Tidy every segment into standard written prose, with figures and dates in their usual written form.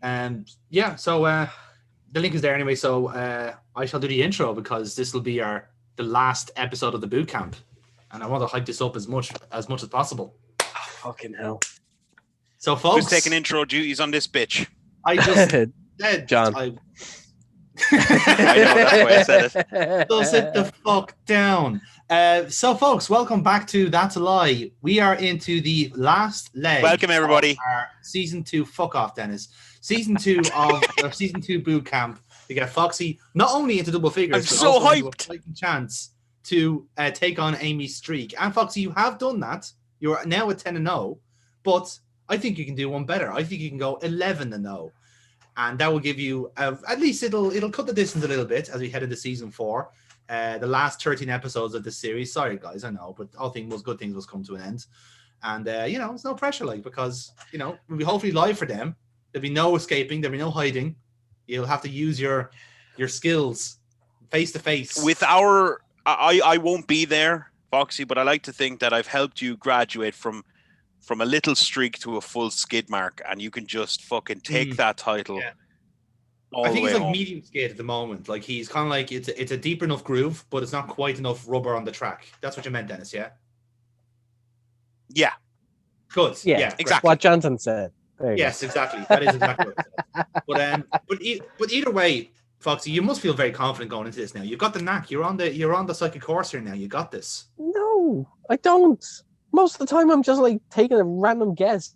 Yeah, so the link is there anyway. So I shall do the intro because this will be the last episode of the boot camp, and I want to hype this up as much as possible. Fucking hell! So, folks, who's taking intro duties on this bitch? I just said, John. I know, that's why I said it. So sit the fuck down. So, folks, welcome back to That's a Lie. We are into the last leg. Welcome, everybody. Of our season 2. Fuck off, Dennis. Season 2 of our season 2 boot camp. We get Foxy not only into double figures, I'm but so also into hyped. a fighting chance to take on Amy's streak. And Foxy, you have done that. You're now at 10-0, but I think you can do one better. I think you can go 11-0. And that will give you, at least it'll cut the distance a little bit as we head into season 4. The last 13 episodes of this series. Sorry, guys, I know, but all good things must come to an end. And, there's no pressure, because, we'll be hopefully live for them. There'll be no escaping. There'll be no hiding. You'll have to use your skills face to face. With I won't be there, Foxy, but I like to think that I've helped you graduate from a little streak to a full skid mark, and you can just fucking take that title. Yeah. I think he's medium skid at the moment. Like he's kind of like it's a deep enough groove, but it's not quite enough rubber on the track. That's what you meant, Dennis, yeah? Yeah. Good. Yeah, exactly. What Johnson said. Yes, exactly. That is exactly what I said. But either way, Foxy, you must feel very confident going into this now. You've got the knack. You're on the psychic course here now. You got this. No, I don't. Most of the time, I'm just taking a random guess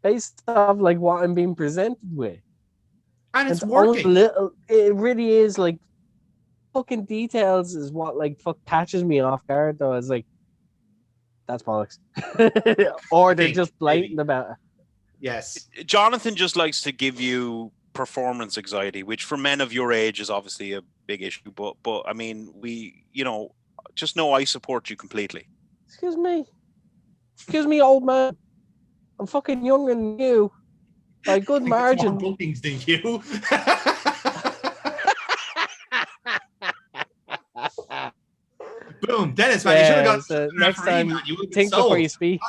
based off what I'm being presented with, and it's working. It really is fucking details is what fuck catches me off guard. Though it's that's bollocks, or they're just blatant about it. Yes, Jonathan just likes to give you performance anxiety, which for men of your age is obviously a big issue. But I mean, we just know I support you completely. Excuse me, old man. I'm fucking younger than you. By good margin. More bookings than you. Boom, Dennis, man. You should have got next time. Man. You think before you speak.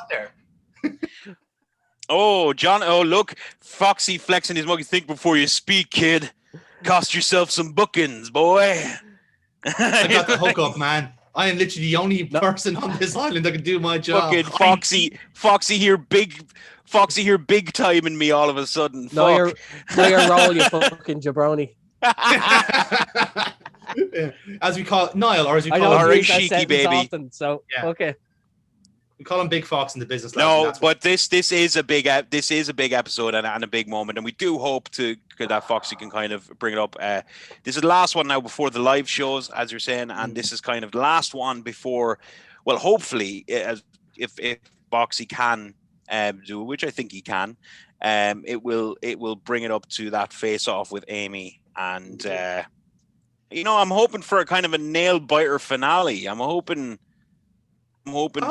Oh, John. Oh, look, Foxy flexing his mug. Think before you speak, kid. Cost yourself some bookings, boy. I got the hook up, man. I am literally the only person on this island that can do my job. Fucking Foxy here, big time in me all of a sudden. Know your role, you fucking jabroni. As we call it, Niall, or as we call it, alright, cheeky baby. Often, so yeah. Okay. We call him Big Fox in the business. No, but this is a big episode and a big moment, and we do hope that Foxy can kind of bring it up. This is the last one now before the live shows, as you're saying, and this is kind of the last one before. Well, hopefully, if Foxy can do it, which I think he can, it will bring it up to that face off with Amy, and I'm hoping for a kind of a nail biter finale. I'm hoping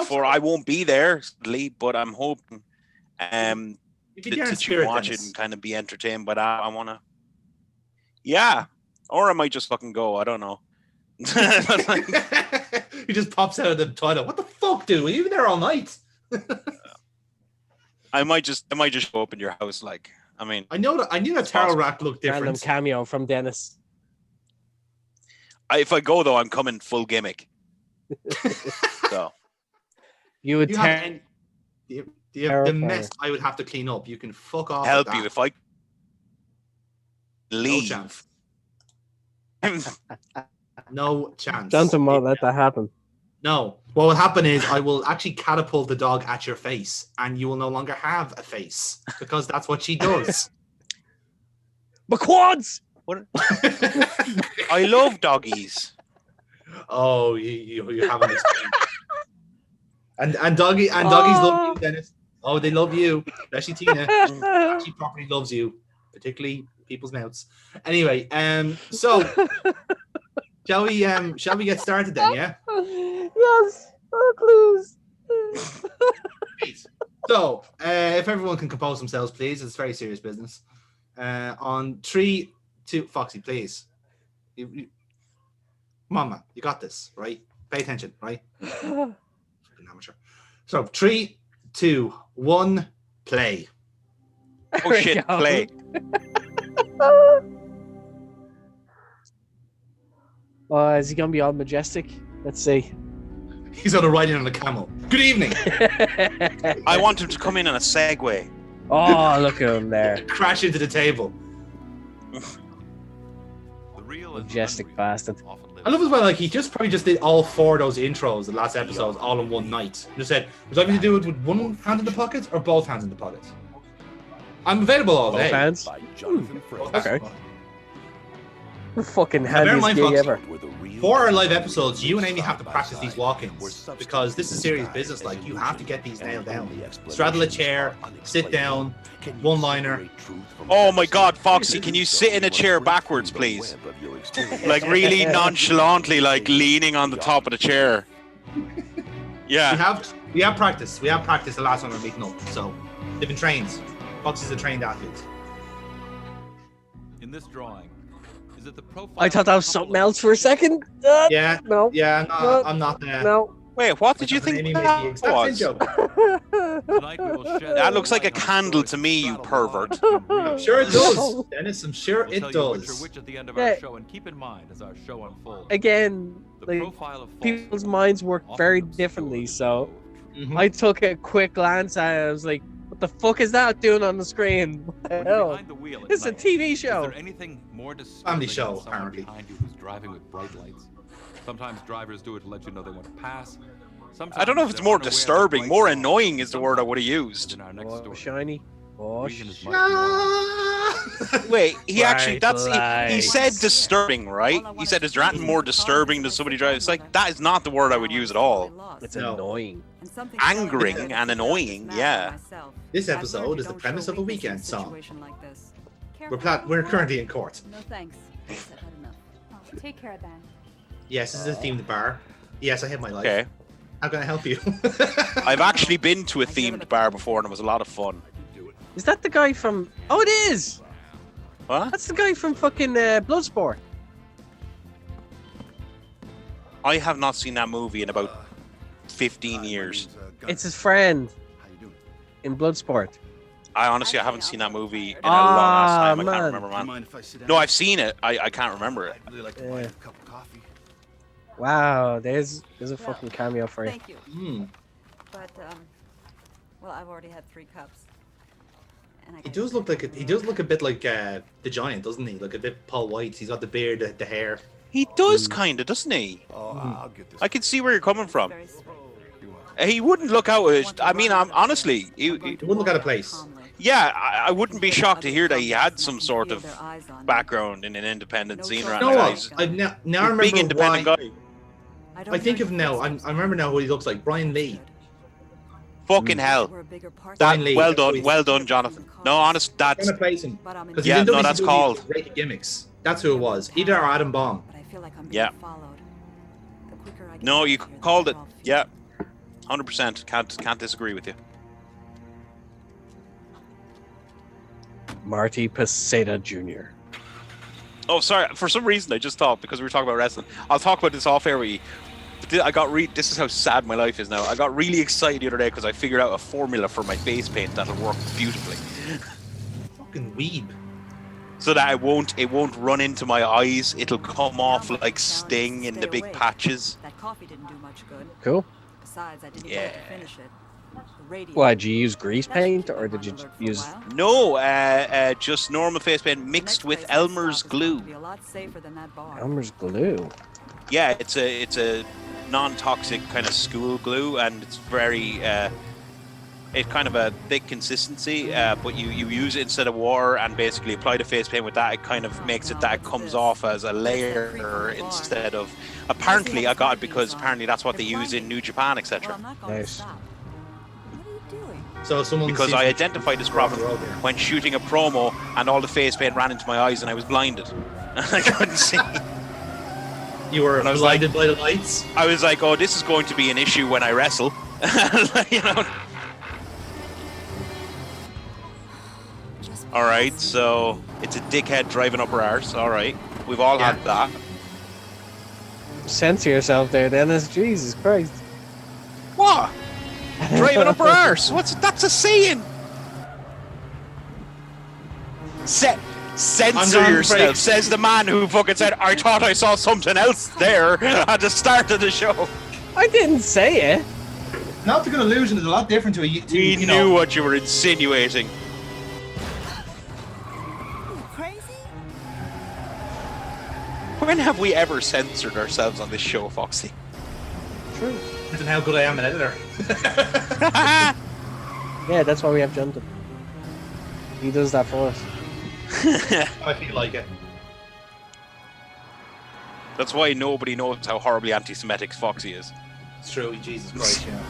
for I won't be there, but I'm hoping to watch it and kind of be entertained by that. I want to, or I might just fucking go. I don't know. He just pops out of the toilet. What the fuck, dude? Were you there all night? I might just show up in your house. I knew that tarot rack looked different. Random cameo from Dennis. If I go though, I'm coming full gimmick. So. You would the mess I would have to clean up. You can fuck off. Help you if I leave. No chance. No chance. Johnson won't let that happen. No. What will happen is I will actually catapult the dog at your face, and you will no longer have a face because that's what she does. My quads. What? I love doggies. Oh, you haven't explained. And doggies love you, Dennis. Oh, they love you, especially Tina. She properly loves you, particularly people's mouths. Anyway, so shall we get started then? Yeah. Yes. Oh, please. So, if everyone can compose themselves, please. It's very serious business. On 3, 2, Foxy, please. Mama, you got this, right? Pay attention, right? Amateur. So 3, 2, 1, play. Oh shit, play. Is he gonna be all majestic? Let's see. He's on a riding on a camel. Good evening. I want him to come in on a Segway. Oh, look at him there. Crash into the table. Majestic bastard. I love as well, like he probably just did all 4 of those intros, the last episodes, all in one night. Just said, would you like me to do it with one hand in the pocket or both hands in the pocket? I'm available all day. Both hands? Okay. Fucking bear in handiest mind, gig Foxy, ever. For our live episodes, you and Amy have to practice these walk-ins because this is serious business. Like, you have to get these nailed down. Straddle a chair, sit down, one-liner. Oh my God, Foxy, can you sit in a chair backwards, please? Like really nonchalantly, like leaning on the top of the chair. Yeah. We have practice. We have practice the last one we're meeting up. So they've been trained. Foxy's a trained athlete. In this drawing, is it the profile? I thought that was something else for a second. Yeah. No. Yeah. No. I'm not. No. Wait, what did you think Amy made the that exact same was? joke. Tonight we will shed That looks like a candle to me, you pervert. I'm sure it does, Dennis. I'm sure it does. Which at the end of Yeah. our show, and keep in mind as our show unfolds. Again, the like, profile of people's Foxy minds work often very obscured differently, the so Mhm. I took a quick glance at it. I was like, what the fuck is that doing on the screen? What the When you're hell? behind the wheel at It's a night, TV Is show. there anything more disturbing Family than show, someone apparently. behind you who's driving with bright lights? Sometimes drivers do it to let you know they want to pass. Sometimes I don't know if it's they're more unaware that disturbing. lights More are on. annoying is the word I would have Sometimes used. in our next Oh, door. shiny. Oh, Reason is much more. Wait, he actually, Bright he lights. said disturbing, right? He said, is there anything more disturbing than somebody driving? It's like, that is not the word I would use at all. It's No. annoying. Angering and annoying, yeah. This episode is the premise of a weekend song. We're currently in court. No thanks. I've had enough. Take care then. Yes, this is a themed bar. Yes, I have my life. Okay. How can I help you? I've actually been to a themed bar before and it was a lot of fun. Is that the guy from... Oh, it is! What? That's the guy from fucking Bloodsport. I have not seen that movie in about 15 years. It's his friend in Bloodsport. I honestly, I haven't seen that movie in a long ass time. I man. can't remember, man. No, I've seen it. I can't remember it. Yeah. Wow, there's a fucking cameo for you. Thank you. Hmm. But, well, I've already had 3 cups. And I He does look like he does look a bit like the Giant, doesn't he? Like a bit Paul White. He's got the beard, the hair. He does kind of, doesn't he? I can see where you're coming from. Very sweet. He wouldn't look out. I mean, honestly, He wouldn't look out of place. yeah, I wouldn't be shocked to hear that he had some sort of background in an independent scene. Right? No, Like, what? he's I now I a remember big independent why. guy. I think of now. I remember now who he looks like. Brian Lee. Fucking hell. Brian Lee. Well done, Jonathan. No, honest, I'm that's gonna place him. Because Yeah, no, that's called- Great gimmicks. That's who it was. Either or Adam Bomb. But I feel like I'm Yeah. being followed. The quicker I get no, you out here, the called it. better I'll feel. Yeah, 100%. Can't disagree with you. Marty Peseta Jr. Oh, sorry. For some reason, I just thought because we were talking about wrestling, I'll talk about this off air with you. But I got this is how sad my life is now. I got really excited the other day because I figured out a formula for my face paint that'll work beautifully, Fucking weeb. so that it won't run into my eyes. It'll come off like Sting in the big patches. That coffee didn't do much good. Cool. Besides, I didn't Yeah. get to finish it. The radio- Why, did you use grease That paint should keep or me did you on alert for a use... while. No, just normal face paint The mixed next with place I stop Elmer's is going glue. to be a lot safer than that bar. Elmer's glue? Yeah, it's a non-toxic kind of school glue, and it's very it's kind of a thick consistency. But you use it instead of water, and basically apply the face paint with that. It kind of makes it that it comes off as a layer instead of. Apparently, I got it because apparently that's what they use in New Japan, Well, etc. I'm not going to Nice. stop. What are you doing? So someone Because seems I to- identified this problem when shooting a promo, and all the face paint ran into my eyes, and I was blinded. I couldn't see. You were And I was like- blinded by the lights. I was like, "Oh, this is going to be an issue when I wrestle." You know. Just All right, pass me. so it's a dickhead driving up our arse. All right, we've all had that. Censor yourself there, Dennis. Jesus Christ. What? Driving up our arse? That's a saying? Censor on yourself, break. says the man who fucking said, I thought I saw something else there at the start of the show. I didn't say it. An optical illusion is a lot different to a. We knew what you were insinuating. Crazy? When have we ever censored ourselves on this show, Foxy? True. Depends on how good I am an editor. Yeah, that's why we have Jonathan. He does that for us. I feel like it. That's why nobody knows how horribly anti-Semitic Foxy is. It's true, Jesus Christ, yeah.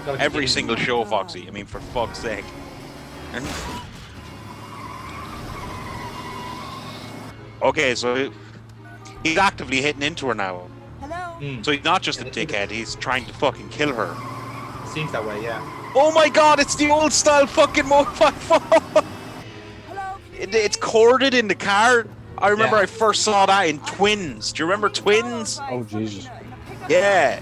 Gotta Every keep single show, Foxy. I mean, for fuck's sake. Okay, so he's actively hitting into her now. Hello? So he's not just a dickhead, he's trying to fucking kill her. it seems that way, yeah. Oh my god, it's the old style fucking Hello? It's corded in the car. I remember Yeah. I first saw that in Twins. Do you remember Twins? Oh, Jesus. Yeah.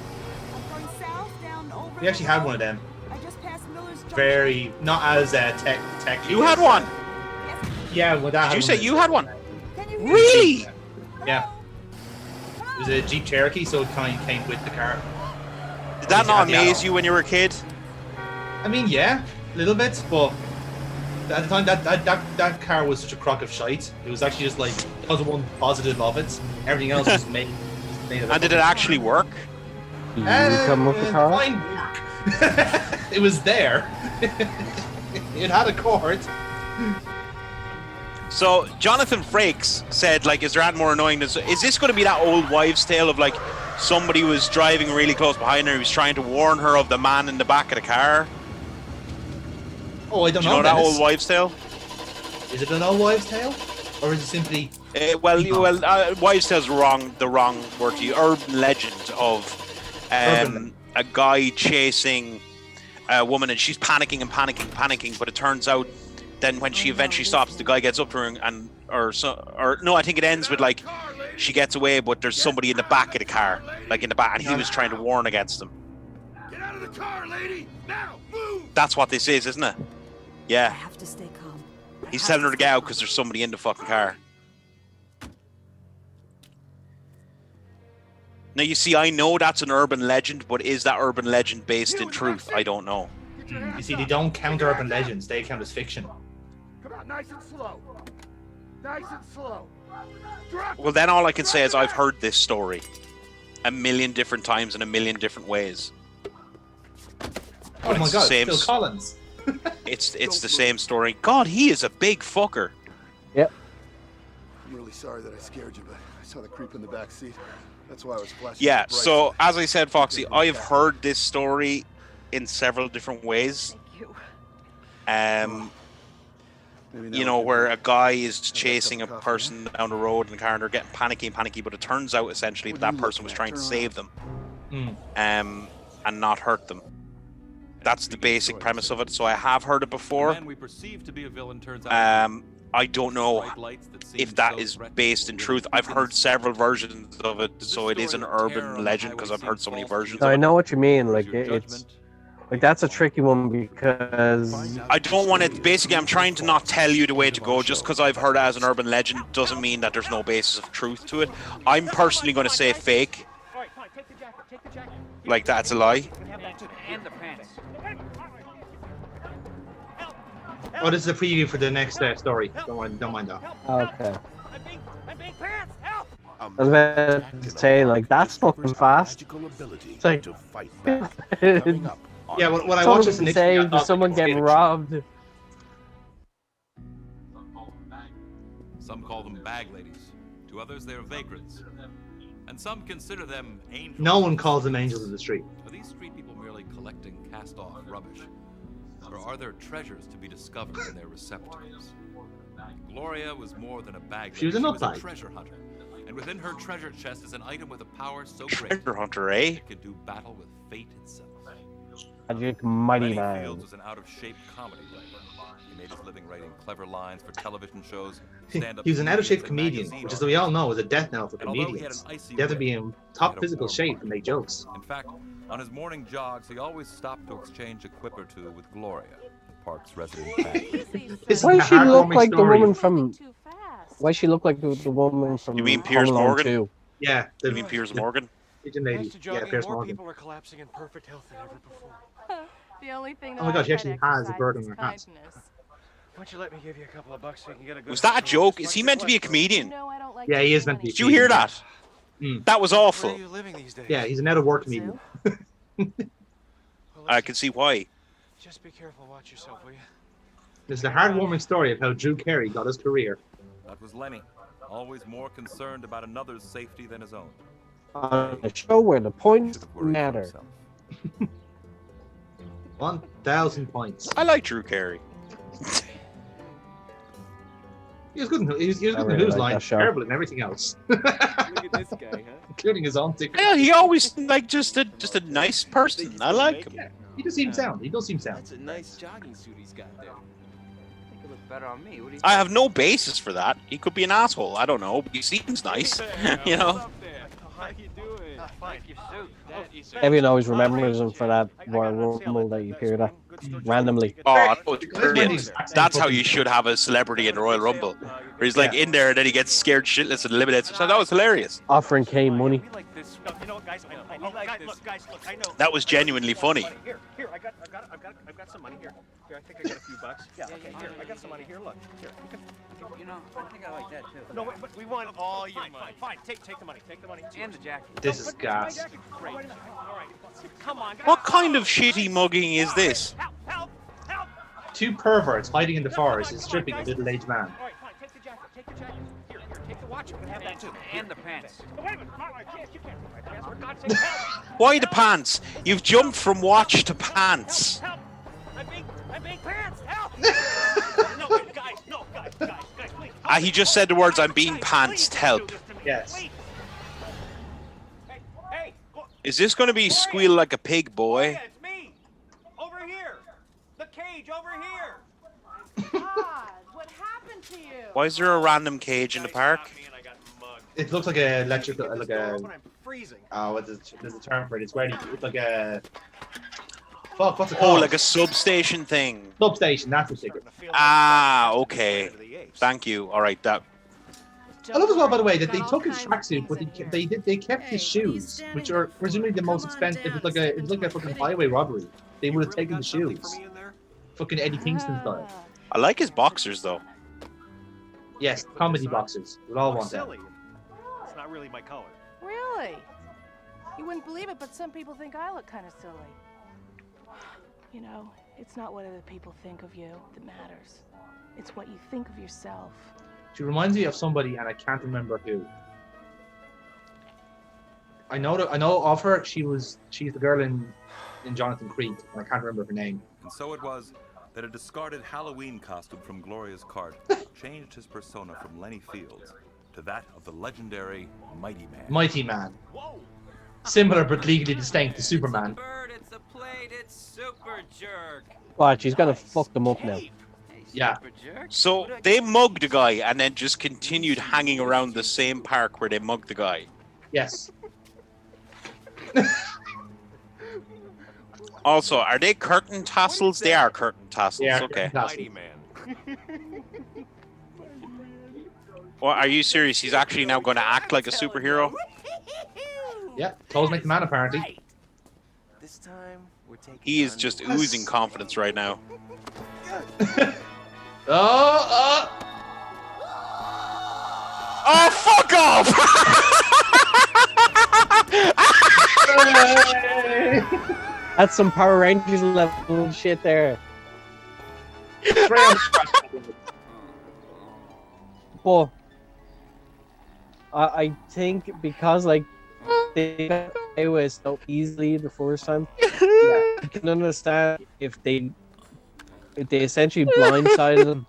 We actually had one of them. I just passed Miller's Junction. Very, not as tech. You had one. Yeah, well, that Did you say you had one? Can you hear me? Really? Yeah. It was a Jeep Cherokee, so it kind of came with the car. Did that Yeah, not yeah. amaze you when you were a kid? I mean, yeah, a little bit, but at the time that car was such a crock of shite. It was actually just like that was the one positive of it. Everything else was made of And did it actually work? You come with the car? Fine work. It was there. It had a cord. So Jonathan Frakes said, like, is there anything more annoying than... Is this going to be that old wives' tale of, like, somebody was driving really close behind her, he was trying to warn her of the man in the back of the car? Oh, I don't Do you know that old wives' tale? Is it an old wives' tale, or is it simply? Wives' tale's the wrong word to use. Urban legend of a guy chasing a woman, and she's panicking, but it turns out then when she eventually stops, the guy gets up to her I think it ends with like she gets away, but there's somebody in the back of the car, like in the back, and he was trying to warn against them. Get out of the car, lady! Now, move! That's what this is, isn't it? I Yeah. have to stay calm. He's telling her to get out because there's somebody in the fucking car. Now, you see, I know that's an urban legend, but is that urban legend based in truth? I don't know. You see, they don't count urban legends; they count as fiction. Come on, nice and slow. Nice and slow. Drop. Well, then all I can say is I've heard this story a million different times in a million different ways. Oh my It's the God, same Phil Collins. It's the same story. God, he is a big fucker. Yep. I'm really sorry that I scared you, but I saw the creep in the back seat. That's why I was flashing. Yeah, the brights. so as I said, Foxy, I have heard this story in several different ways. Thank you. Maybe now You I know, can where do a guy is chasing a cup of coffee, person down the road in the car and they're getting panicky, but it turns out essentially What that do you person look was at? trying to Turn save them, Mm. and not hurt them. That's the basic premise of it. So I have heard it The before. man we perceive to be a villain turns out I don't know bright lights that seem if that so is threatening based in will truth. I've heard several versions of it, so it is an urban legend because I've heard so many versions So of I it. know what you mean. Like Your it's judgment. like that's a tricky one because I don't want to. Basically, I'm trying to not tell you the way to go. Just because I've heard it as an urban legend doesn't mean that there's no basis of truth to it. I'm personally going to say fake. Like that's a lie. Oh, this is a preview for the next story. Don't mind that. okay. I was about to say like that's fucking fast. It's like Yeah, when I someone watched this getting initially, I saved, thought someone it was getting fake. robbed. Some call them bag ladies. To others, they are vagrants. And some consider them angels. No one calls them angels of the street. Are these street people merely collecting cast-off rubbish? Or are there treasures to be discovered in their receptacles? Gloria was more than a bag lady. She was a a nutbag. treasure hunter. And within her treasure chest is an item with a power so great Treasure hunter, eh? it could do battle with fate itself. Magic mighty Benny man. Fields was an out-of-shape comedy writer. He made his living writing clever lines for television shows, stand-up He was an out-of-shape comedians, and comedian, magazine which, as we all know, is a articles. death knell for And although he had comedians. an icy They have to wit, be in he top had a physical warm shape heart. to make jokes. In fact, on his morning jogs, he always stopped to exchange a quip or two with Gloria, Park's resident bank. This Why is does a she look heartwarming like the story. woman from? Why she look like the woman from? You mean Home Piers Alone Morgan? 2? Yeah, You mean Piers Morgan? Pigeon lady. Thanks to Yeah, jogging, Piers more Morgan. people are collapsing in perfect health than ever before. The only thing that Oh my God, she I try to actually has a exercise bird is on her hat. kindness. Why don't you let me give you a couple of bucks so you can get a good Was that a hot joke? just Is like he your meant to be a cholesterol? comedian? No, I don't like Yeah, he is taking meant to be. money. Did you hear that? That was Where awful. are you living these days? Yeah, he's an out of work comedian. Well, I listen, can see why. just be careful. Watch yourself, will you? This is a heartwarming story of how Drew Carey got his career. That was Lenny, always more concerned about another's safety than his own. On a show where the Should points have worried for matter. himself. 1,000 points. I like Drew Carey. He was good in, he was good I in really Who's like Line, that show. terrible in everything else. Look at this guy, huh? Including his own secret. Yeah, he always seemed like just a nice person. I like him. Yeah, he does seem sound. He does seem sound. That's a nice jogging suit he's got there. I think it looks better on me. What do you I have no basis for that. He could be an asshole. I don't know. But he seems nice. You know. How you doing? like your suit? Everyone always remembers him for that Royal Rumble that you appeared at randomly. Oh, that was brilliant. That's how you should have a celebrity in the Royal Rumble. Where he's like in there and then he gets scared shitless and eliminates himself. That was hilarious. Offering Kane money. You know what, guys? I know. That was genuinely funny. Here, I've got some money here. Here, I think I got a few bucks. Yeah, okay, here, I got some money here. Look, here. You know, I think I like that too. No, wait, but we want all your money. Fine, take the money. Take the money. And the jacket. This is gas. Great. All right. Come on, guys. What kind of shitty mugging is this? Help! Two perverts hiding in the forest and stripping a middle-aged man. All right, fine. Take the jacket. Here, take the watch. You can have that too. And the pants. Oh, wait a minute. I can't. You can't take my pants. For God's sake, help! Why the pants? You've jumped from watch to pants. Help! I'm being pants. Help! No, wait, guys, please. He just said the words, I'm being pantsed, help. Yes. Hey, Is this going to be squeal like a pig, boy? it's me. Over here. The cage over here. God, what happened to you? Why is there a random cage in the park? It looks like a electrical, like a. I'm freezing. Oh, what is there's a term for it. It's where it's like a. Fuck, what's it Oh, called? like a substation thing. Substation. That's the secret. Ah, okay. Thank you. All right, that. I love as well, by the way, that they took his tracksuit, but they kept his shoes, which are presumably the most expensive. It's like a fucking highway robbery. They would have taken the shoes. Fucking Eddie Kingston style. I like his boxers though. Yes, comedy boxers. We all want that. Silly. It's not really my color. Really? You wouldn't believe it, but some people think I look kind of silly. You know, it's not what other people think of you that matters. It's what you think of yourself. She reminds me of somebody, and I can't remember who. I know of her. She's the girl in Jonathan Creek, and I can't remember her name. And so it was that a discarded Halloween costume from Gloria's cart changed his persona from Lenny Fields to that of the legendary Mighty Man. Mighty Man. Similar but legally distinct to Superman. Bird, it's a plate, it's super jerk. Watch, he's gonna fuck them up now. Hey, Yeah. super jerk. So they mugged a guy and then just continued hanging around the same park where they mugged the guy. Yes. Also, are they curtain tassels? They are curtain tassels. Yeah. Okay. Mighty man. Well, are you serious? He's actually now going to act like a superhero? Yeah. Clothes make the man, apparently. This time we're taking. He is just oozing confidence right now. Oh! Oh, fuck off! That's some Power Rangers level shit there. But I think because like they got away so easily the first time, I can understand if they essentially blindsided them,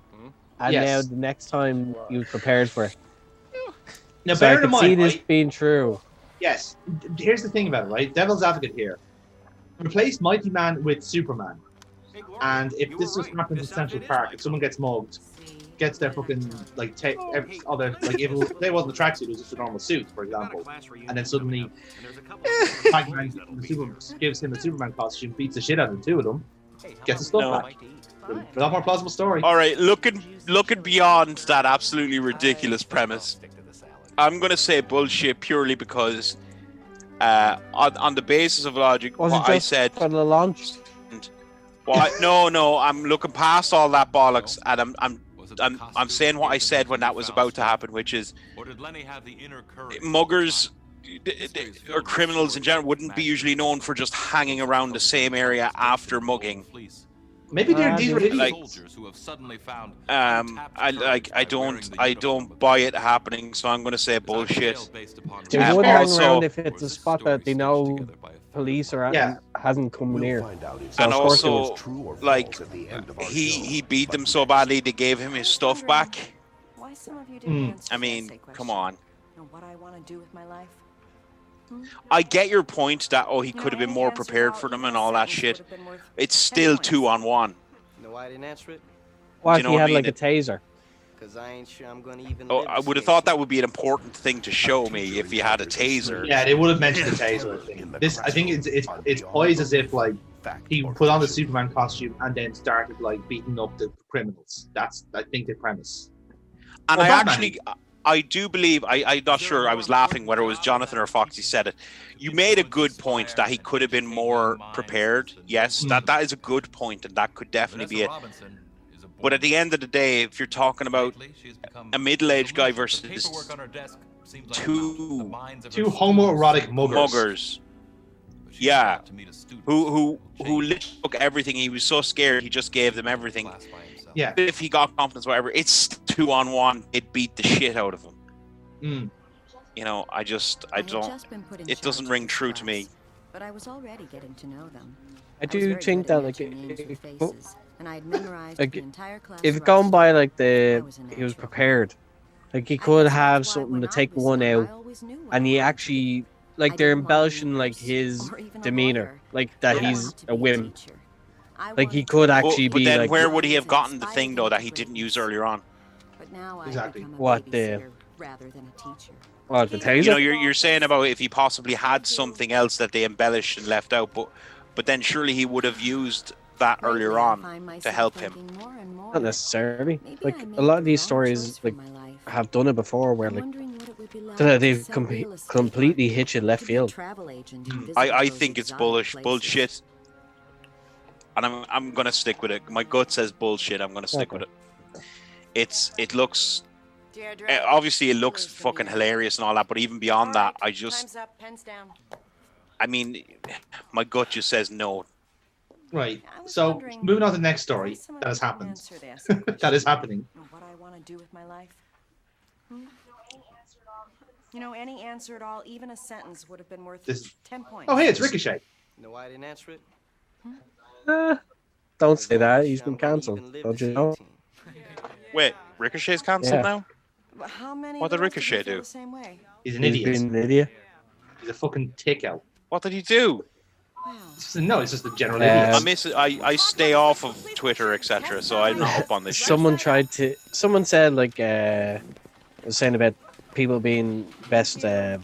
and Yes. now the next time you prepared for it. Now, So I bear in can mind, see this right? being true. Yes. Here's the thing about it, right? Devil's advocate here. Replace Mighty Man with Superman. And if this just happens in Central Park, if someone gets mugged, gets their fucking like all their like if it wasn't a tracksuit, it was just a normal suit, for example, and then suddenly Pac-Man gives him a Superman costume, beats the shit out of the two of them, gets his stuff No. back. fine. A lot more plausible story. All right, looking beyond that absolutely ridiculous premise, Stick to the salad. I'm gonna say bullshit purely because, on the basis of logic, Was it what I just said. for the launch? No, I'm looking past all that bollocks, and Was it the I'm costume saying what that I said when that was about to happen, which is Or did Lenny have the inner courage? muggers or criminals in general wouldn't be usually known for just hanging around the same area after mugging. Maybe these were like- idiots. Soldiers who have suddenly found I don't buy it happening, so I'm gonna say bullshit. They And would hang also- around if it's a spot that they know police or Yeah. hasn't come near. So And of course it also, was. like, he beat them so badly they gave him his stuff back. Why some of you didn't answer I the mean, essay come question? on. Know what I want to do with my life? I get your point that he You know, could have been any more answer prepared at for all, them even and a all that sentence shit. would have been worth It's 10 still points. 2-on-1. You know why I didn't answer it? What Do if you know he what I had like mean? a taser? Because I ain't sure I'm going to even Oh, live I to would have see thought it. that would be an important thing to show me if he had a taser. Yeah, they would have mentioned the taser. I think it's poised as if like he put on the Superman costume and then started like beating up the criminals. That's I think the premise. And Well, I Batman. actually, I do believe, I'm not sure, I was laughing whether it was Jonathan or Foxy said it. You made a good point that he could have been more prepared. Yes, that is a good point, and that could definitely be it. But at the end of the day, if you're talking about a middle-aged guy versus two homoerotic muggers. Yeah, who literally took everything. He was so scared, he just gave them everything. Yeah. If he got confidence, whatever, it's 2-on-1. It beat the shit out of him. Mm. You know, I don't. It doesn't ring true to me. But I was already getting to know them. I do very think good at that like, matching names with it- faces, and I had memorized like the entire class if of going by like I the was a he was natural. prepared, like he I could guess have that's why something when to I take was one young, I out, always knew what and I he wanted to actually be. like I they're didn't want to be a embellishing like nurse his or even a demeanor, lawyer. like that I he's wanted to a be whim. teacher. I Like he wanted could to- actually But be then like where would he have gotten the thing though that he didn't use earlier on? But now I've Exactly. become a What, the- babysitter rather than a teacher. what the taser. You know, you're saying about if he possibly had something else that they embellished and left out, but then surely he would have used that earlier Lately, I on find to myself help him. thinking more and more Not necessarily. maybe Like I a made lot of the these wrong stories choice for like my life. have done it before, where I'm like wondering what it would be like that to they've sell real estate completely market, hit you left to be a field. travel agent and visit I those think it's exotic places. bullshit, and I'm gonna stick with it. My gut says bullshit. I'm gonna stick with it. It looks obviously it looks fucking hilarious and all that, but even beyond that, I just Time's up. Pens down. I mean, my gut just says no. Right. I was So wondering moving on to the next why story some of that has you didn't happened. answer the essay That is question. happening. Know what I want to do with my life? You know, any answer at all, even a sentence, would have been worth This- 10 points. Oh, hey, it's Ricochet. You know why I didn't answer it? Don't say Because I that. ain't He's sure been I'm gonna cancelled. even live Don't to you see know? 18. Wait, Ricochet's cancelled Yeah. now? But how many What of the did rest of you Ricochet feel do? the same way? He's an He's idiot. been an idiot. He's a fucking ticko. What did he do? No, it's just a general Um, idiot. I stay off of Twitter, etc. So I'm not up on this shit. Someone said like was saying about people being best of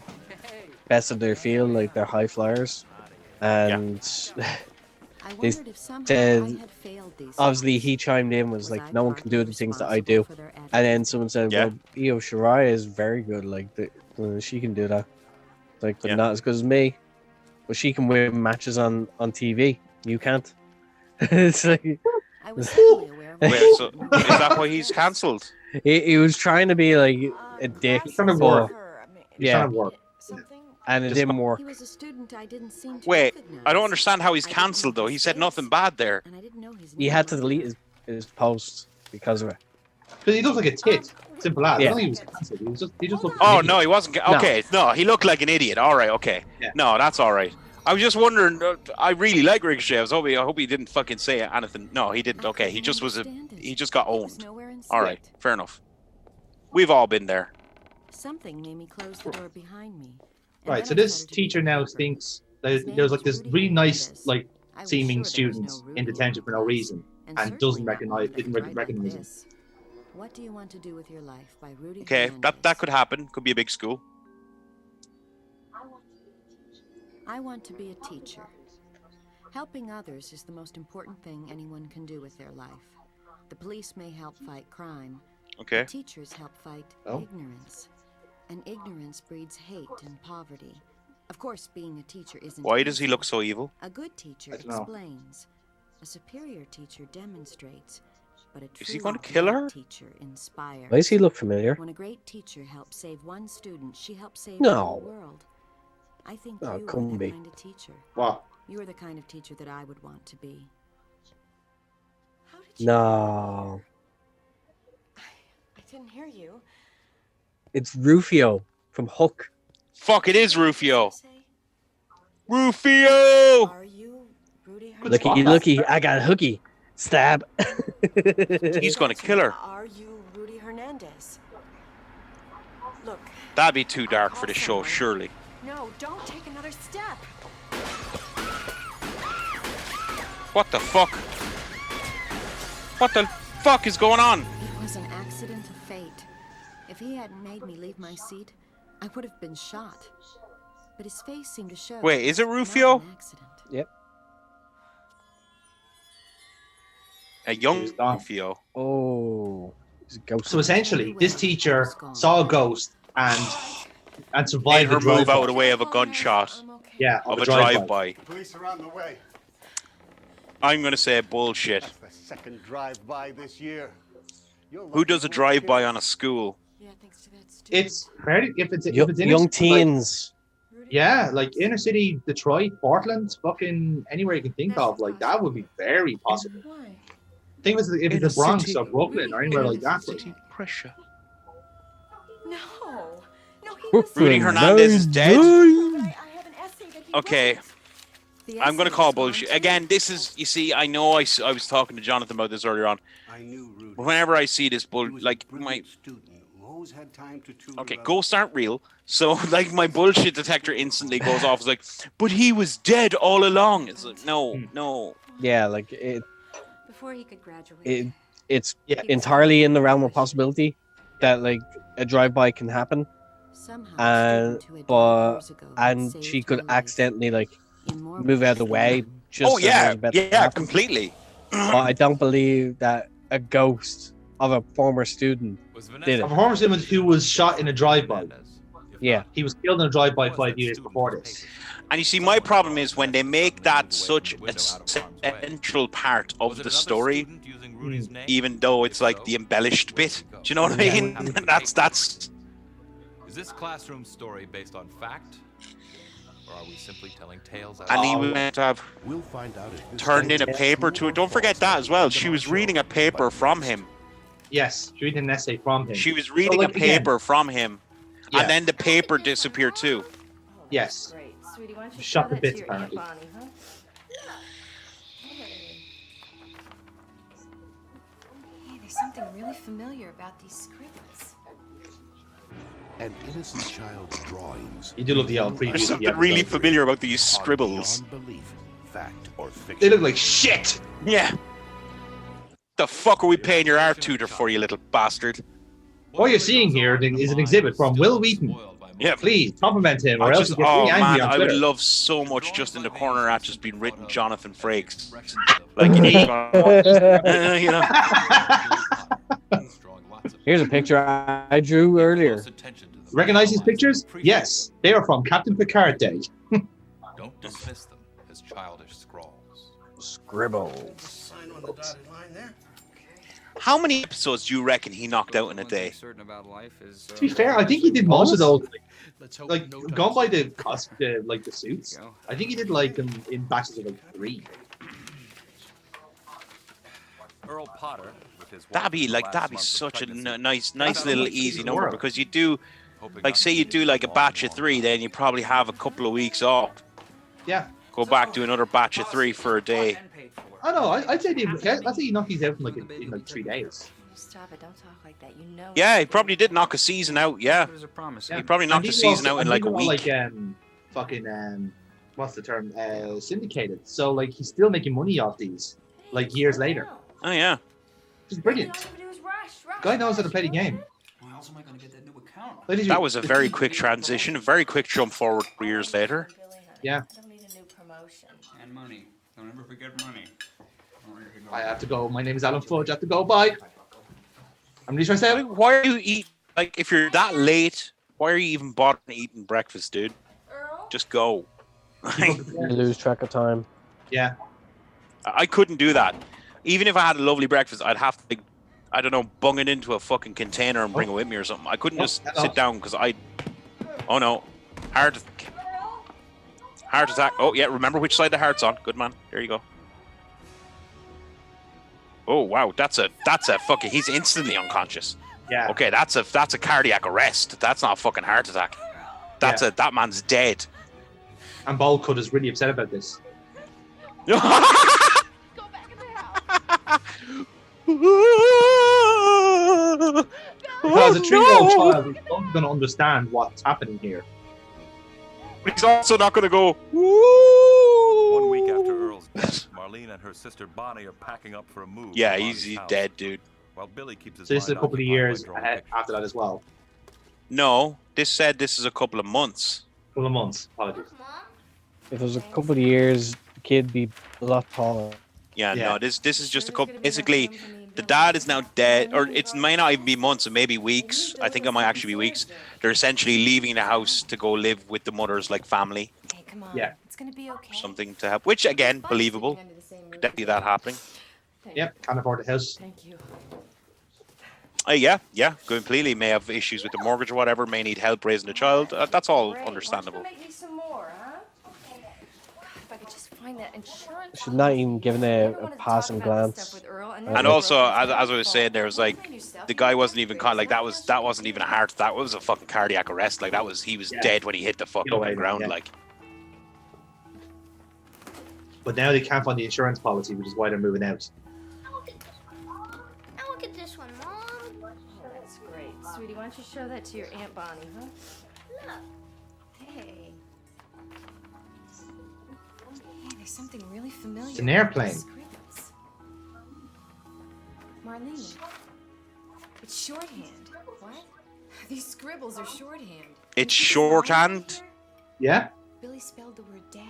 their field, like they're high flyers, and I they wondered if somehow I said had failed these obviously tests. he chimed in was Was like I no one can do partly the things that I do, responsible for their and then attitude? someone said, Yeah. well, Io Shirai is very good, like she can do that, like but Yeah. not as good as me, but she can win matches on TV. You can't. It's like I was certainly aware of Wait, my so own is that why mistakes. he's cancelled? he was trying to be like a dick, He's trying to but- work. He's yeah, trying to work. and it didn't work. He was a student I didn't seem to Wait, recognize. I don't understand how he's I didn't know cancelled though. his He said face, nothing bad there. and I didn't know his He name had to either. delete his post because of it. But he looks like a tit. Simple as. I Yeah. don't think he was cancelled. He just looked. Oh an no, he idiot. wasn't. No. Okay, no, he looked like an idiot. All right, okay. Yeah. No, that's all right. I was just wondering. I really like Ricochet. I hope he didn't fucking say anything. No, he didn't. I Okay, he couldn't just was understand it. he just got It was owned. nowhere in All right, sight. fair enough. We've all been there. Something made me close the door behind me. and Right. then So I this started to teacher read now the paper. thinks His there's name like was this Rudy really nice Hernandez. like I was seeming sure there was student no Rudy in detention for no class, reason and and certainly doesn't not recognize one that didn't could write like recognize him. this. What do you want to do with your life by Rudy Okay, Hernandez. that could happen. Could be a big school. I want to be a teacher. Helping others is the most important thing anyone can do with their life. The police may help fight crime. Okay. But teachers help fight ignorance. And ignorance breeds hate and poverty. Of course, being a teacher isn't Why does he easy. look so evil? A good teacher explains. A superior teacher demonstrates. But a Is he truly going to kill her? great teacher inspires. Why does he look familiar? When a great teacher helps save one student, she helps save No. the whole world. I think Oh, you are couldn't the be. kind of teacher. What? You are the kind of teacher that I would want to be. How did you No. I didn't hear you. It's Rufio from Hook. Fuck, it is Rufio. Rufio! Are you Rudy Looky, I got a hooky. Stab. He's gonna kill her. Are you Rudy Hernandez? Look. That'd be too dark for the show, surely. No, don't take another step. What the fuck? What the fuck is going on? It was an accident of fate. If he hadn't made me leave my seat, I would have been shot. But his face seemed to show. Wait, is it not Rufio? an accident. Yep. A young He's gone. Rufio. Oh. It's a ghost. So essentially, this teacher saw a ghost and Made survived her the move drive-by. out of the way of a gunshot. Yeah, Of a drive-by. Police are on the way. I'm gonna say bullshit. That's the second drive-by this year. Who does a drive-by on a school? Yeah, thanks to that student. It's fairly if it's Young inner city, teens. Like, yeah, like inner city, Detroit, Portland, fucking anywhere you can think of, like that would be very possible. Why? Think if Inner it's the Bronx city. or Brooklyn or anywhere like that. City pressure. No. No, he was. Rudy Hernandez is dead. I have an essay that he Okay. wrote. The I'm gonna essay call was on bullshit. to- Again, this is, you see, I know I was talking to Jonathan about this earlier on. I knew Rudy. Whenever I see this bull, He was a like brilliant student who always had time to tutor okay, others. ghosts aren't real. So like my bullshit detector instantly goes off. It's like, but he was dead all along. It's like, no. Yeah, like Before he could graduate. it's Yeah. entirely in the realm of possibility that like a drive-by can happen, Somehow, and a student who had died but years ago and saved she could her life. accidentally like In more move out of the way. Just Oh so there's a better yeah, happen. completely. But I don't believe that a ghost of a former student did A it. former student who was shot in a drive-by. Yeah. He was killed in a drive-by 5 years before this. And you see, my problem is when they make that such a central part of the story, even though it's like the embellished bit. Do you know what I mean? That's. Is this classroom story based on fact? Or are we simply telling tales out And he loud? went to have We'll find out if this turned in a thing is paper true to or it. Don't forget false. that as well. She was reading a paper from him. Yes, she read an essay from him. She was reading like, a paper from him. Yeah. And then the paper disappeared too. Yes. Great. Sweetie, why don't you Shot show the that to bits, your Aunt apparently. Bonnie, huh? Hey, there's something really familiar about these scribbles. An innocent child's drawings. You do love the old previews. There's of the something really episode. familiar about these are scribbles. beyond belief, fact or fiction. They look like shit. Yeah. The fuck are we paying your art tutor for, you little bastard? What you're seeing here is an exhibit from Will Wheaton. Yeah. Please compliment him, or I else just, he gets oh really angry man, on I would Twitter. love so much just in the corner at just being written Jonathan Frakes. Like you know. You know. Here's a picture I drew earlier. Recognize these pictures? Yes, they are from Captain Picard Day. Don't dismiss them as childish scrawls. Scribbles. Sign on the dotted line there. How many episodes do you reckon he knocked out in a day? Certain about life is, To be fair, I think he did most of those. Let's hope Like no gone by the dice. like the suits. I think he did like them in batches of like 3. Earl Potter, with his That'd be such a nice little easy number because you do, like say you do like a batch of 3, then you probably have a couple of weeks off. Yeah. Go back to another batch of 3 for a day. I know. I'd say he knocked these out in like 3 days. Stop it! Don't talk like that. You know. Yeah, he probably did knock a season out. Yeah, There's a promise. he probably And knocked a these are all- season out in and like a these are all, week. Like fucking what's the term? Syndicated. So like he's still making money off these, like years later. Oh yeah. Which is brilliant. Guy knows how to play the game. How else am I going to get that new account? Ladies, That was a very quick transition, a very quick jump forward 3 years later. Yeah. I don't need a new promotion. And money. Don't ever forget money. I have to go. My name is Alan Fudge. I have to go. Bye. I'm really stressed out. Why are you eating? Like, if you're that late, why are you even bothering eating breakfast, dude? Just go. You lose track of time. Yeah. I couldn't do that. Even if I had a lovely breakfast, I'd have to, like, I don't know, bung it into a fucking container and bring it with me or something. I couldn't just sit down because oh no, heart attack. Oh yeah, remember which side the heart's on. Good man. There you go. Oh wow, that's a fucking. He's instantly unconscious. Yeah. Okay, that's a cardiac arrest. That's not a fucking heart attack. That man's dead. And Baldcut is really upset about this. Because a 3-year-old child is not going to understand what's happening here. But he's also not going to go. 1 week after Earl's death, Marlene and her sister Bonnie are packing up for a move. Yeah, to he's Bonnie's house, dead, dude. While Billy keeps his So this is a mind couple of occupied years by drawing ahead pictures. after that as well. No, this is a couple of months. Couple of months. Apologies. If it was a couple of years, the kid'd be a lot taller. Yeah, no, this is just a couple. Basically, the dad is now dead, or it may not even be months, it may be weeks. I think it might actually be weeks. They're essentially leaving the house to go live with the mother's like family. Hey, come on. Yeah. It's gonna be okay. Something to help, which again, believable. Could definitely that happening. Yep, can't afford the house. Thank you. Yeah, completely. May have issues with the mortgage or whatever. May need help raising a child. That's all Great. understandable. Why don't you make me some more, huh? If I could just find that insurance. She's not even giving a passing glance. And also, as I was saying, there was like the guy wasn't even like that wasn't even a heart. That was a fucking cardiac arrest. Like he was dead when he hit the fucking ground. Yeah. Like. But now they can't find the insurance policy, which is why they're moving out. Now look at this one, Mom. Oh, that's great. Sweetie, why don't you show that to your Aunt Bonnie, huh? Look. Hey. Hey, there's something really familiar. It's an airplane. Scribbles. Marlene. It's shorthand. What? These scribbles are shorthand. It's shorthand. Yeah. Billy spelled the word daddy.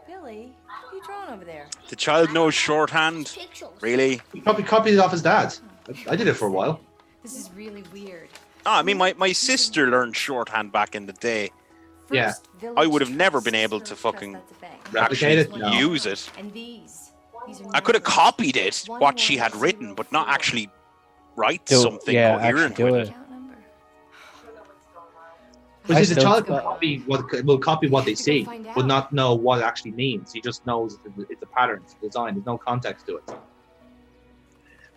Billy, what are you drawing over there? The child knows shorthand. Really? He probably copied it off his dad. I did it for a while. This is really weird. Oh, I mean, my sister learned shorthand back in the day. Yeah. I would have never been able to fucking Replicate it? actually No. use it. And these are I could have copied it, what she had written, but not actually write Do- something yeah, coherent actually do with it. But I see, the still- child will copy what they see, but not know what it actually means. He just knows it's a pattern, it's a design. There's no context to it.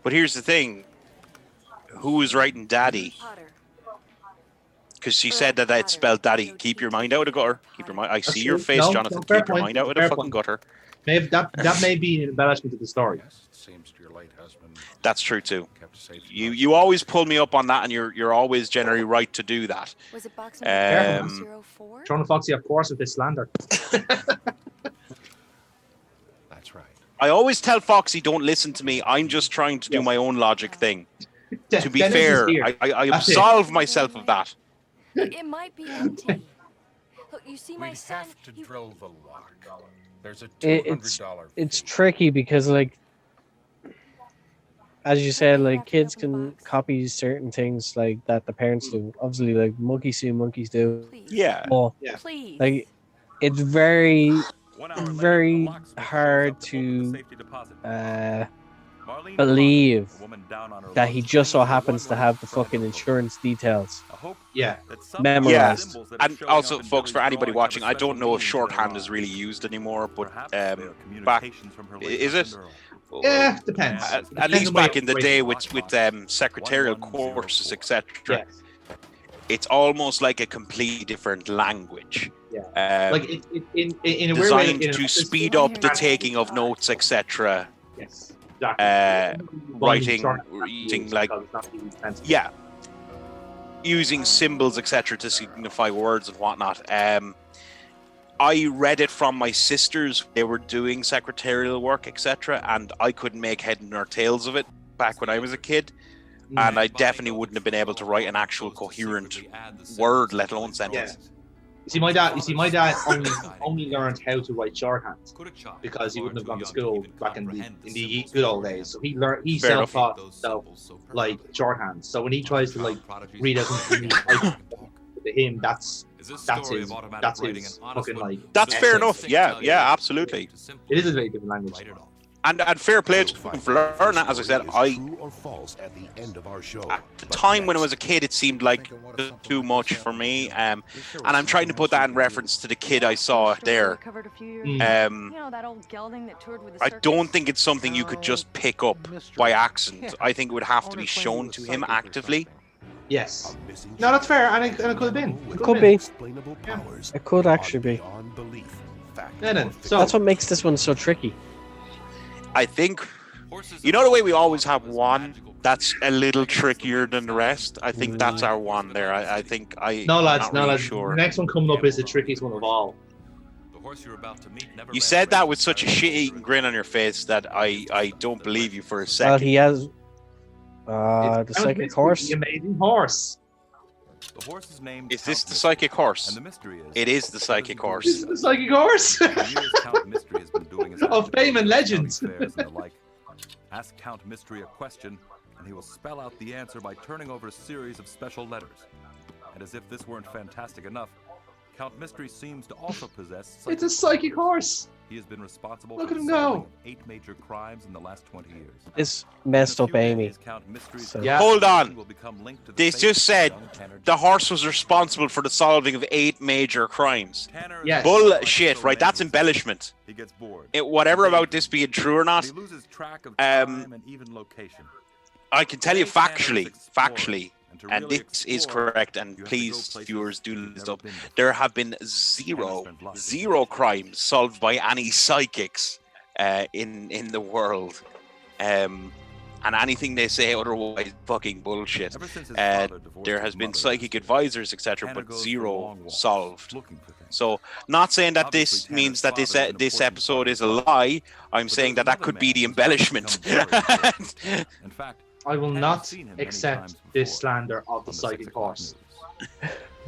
But here's the thing. Who was writing daddy? Because she said that I'd spelled daddy. Keep your mind out of the gutter. Keep your mind. I see your face, No, Jonathan. fair Keep your point, mind out of the fair fucking point. gutter. That may be an embellishment to the story. Seems to your late husband That's true too. kept safe. You always pull me up on that, and you're always generally right to do that. Was it box Um, 04? Throwing Foxy off course with this slander. That's right. I always tell Foxy, don't listen to me. I'm just trying to do my own logic thing. To be Dennis is fair, here. I That's it. absolve myself of that. It might be empty. Look, you see my We son? have to drill the lock. There's a It's $200 it's tricky because like, as you said, like kids can copy certain things like that the parents do. Obviously, like monkeys see, monkeys do. Yeah. Well, Yeah. Please. like it's very 1 hour later, very the locksmith hard shows up open the to safety deposit. Marlene believe Clark, a woman down on her that luck, he just so was happens to wondering have the from fucking the insurance details. I hope Yeah. that some Memorized. symbols that are And showing also, up in folks, for Billy's anybody drawing watching, have I a special don't know if meaning to shorthand their is really lives. used anymore, but Perhaps they are back communications from her late is it? husband Earl. Yeah, depends. At Depends least on what back in the you're day writing. with secretarial courses, etc. Yes. It's almost like a completely different language. Yeah. Like in a weird way, designed in to a- speed up the taking of notes, etc. Yes. Exactly. Writing, Short- using like because it's not really expensive. yeah, using symbols, etc., to signify words and whatnot. I read it from my sisters. They were doing secretarial work, etc., and I couldn't make head nor tails of it back when I was a kid. And I definitely wouldn't have been able to write an actual coherent word, let alone sentence. my dad only learned how to write shorthand because he wouldn't have gone to school back in the good old days. So he self-taught himself like shorthand. So when he tries to like read out something to him, that's his fucking like. That's fair enough. Yeah, absolutely. It is a very different language. And fair play to him for learning that. As I said, at the time when I was a kid, it seemed like too much for me. And I'm trying to put that in reference to the kid I saw there. I don't think it's something you could just pick up by accident. I think it would have to be shown to him actively. Yes. No, that's fair, and it could have been. It could be. Yeah. It could actually be. So that's what makes this one so tricky. I think, you know the way we always have one that's a little trickier than the rest? I think that's our one there. I think No, lads. Sure. The next one coming up is the trickiest one of all. You said that with such a shit-eating grin on your face that I don't believe you for a second. Well, he has the psychic horse. The amazing horse. The horse is named. Is this the psychic horse? And the mystery is. It is the psychic horse. This is the psychic horse. Count Mystery has been doing his of fame and legend. Ask Count Mystery a question, and he will spell out the answer by turning over a series of special letters. And as if this weren't fantastic enough, Count Mystery seems to also possess. It's a psychic horse. He has been responsible Look for at him the go. solving of 8 major crimes in the last 20 years. This messed up Amy. So. Yeah. Hold on. They just said the horse was responsible for the solving of 8 major crimes. Yes. Bullshit, right? That's embellishment. He gets bored. Whatever about this being true or not, he loses track of time and even location. I can tell you factually, and this is correct, and please, viewers, do this up. There have been zero crimes solved by any psychics in the world. And anything they say otherwise, fucking bullshit. There has been psychic advisors, etc., but zero solved. So, not saying that this means that this episode is a lie. I'm saying that could be the embellishment. In fact, I will not accept this slander of the psychic horse.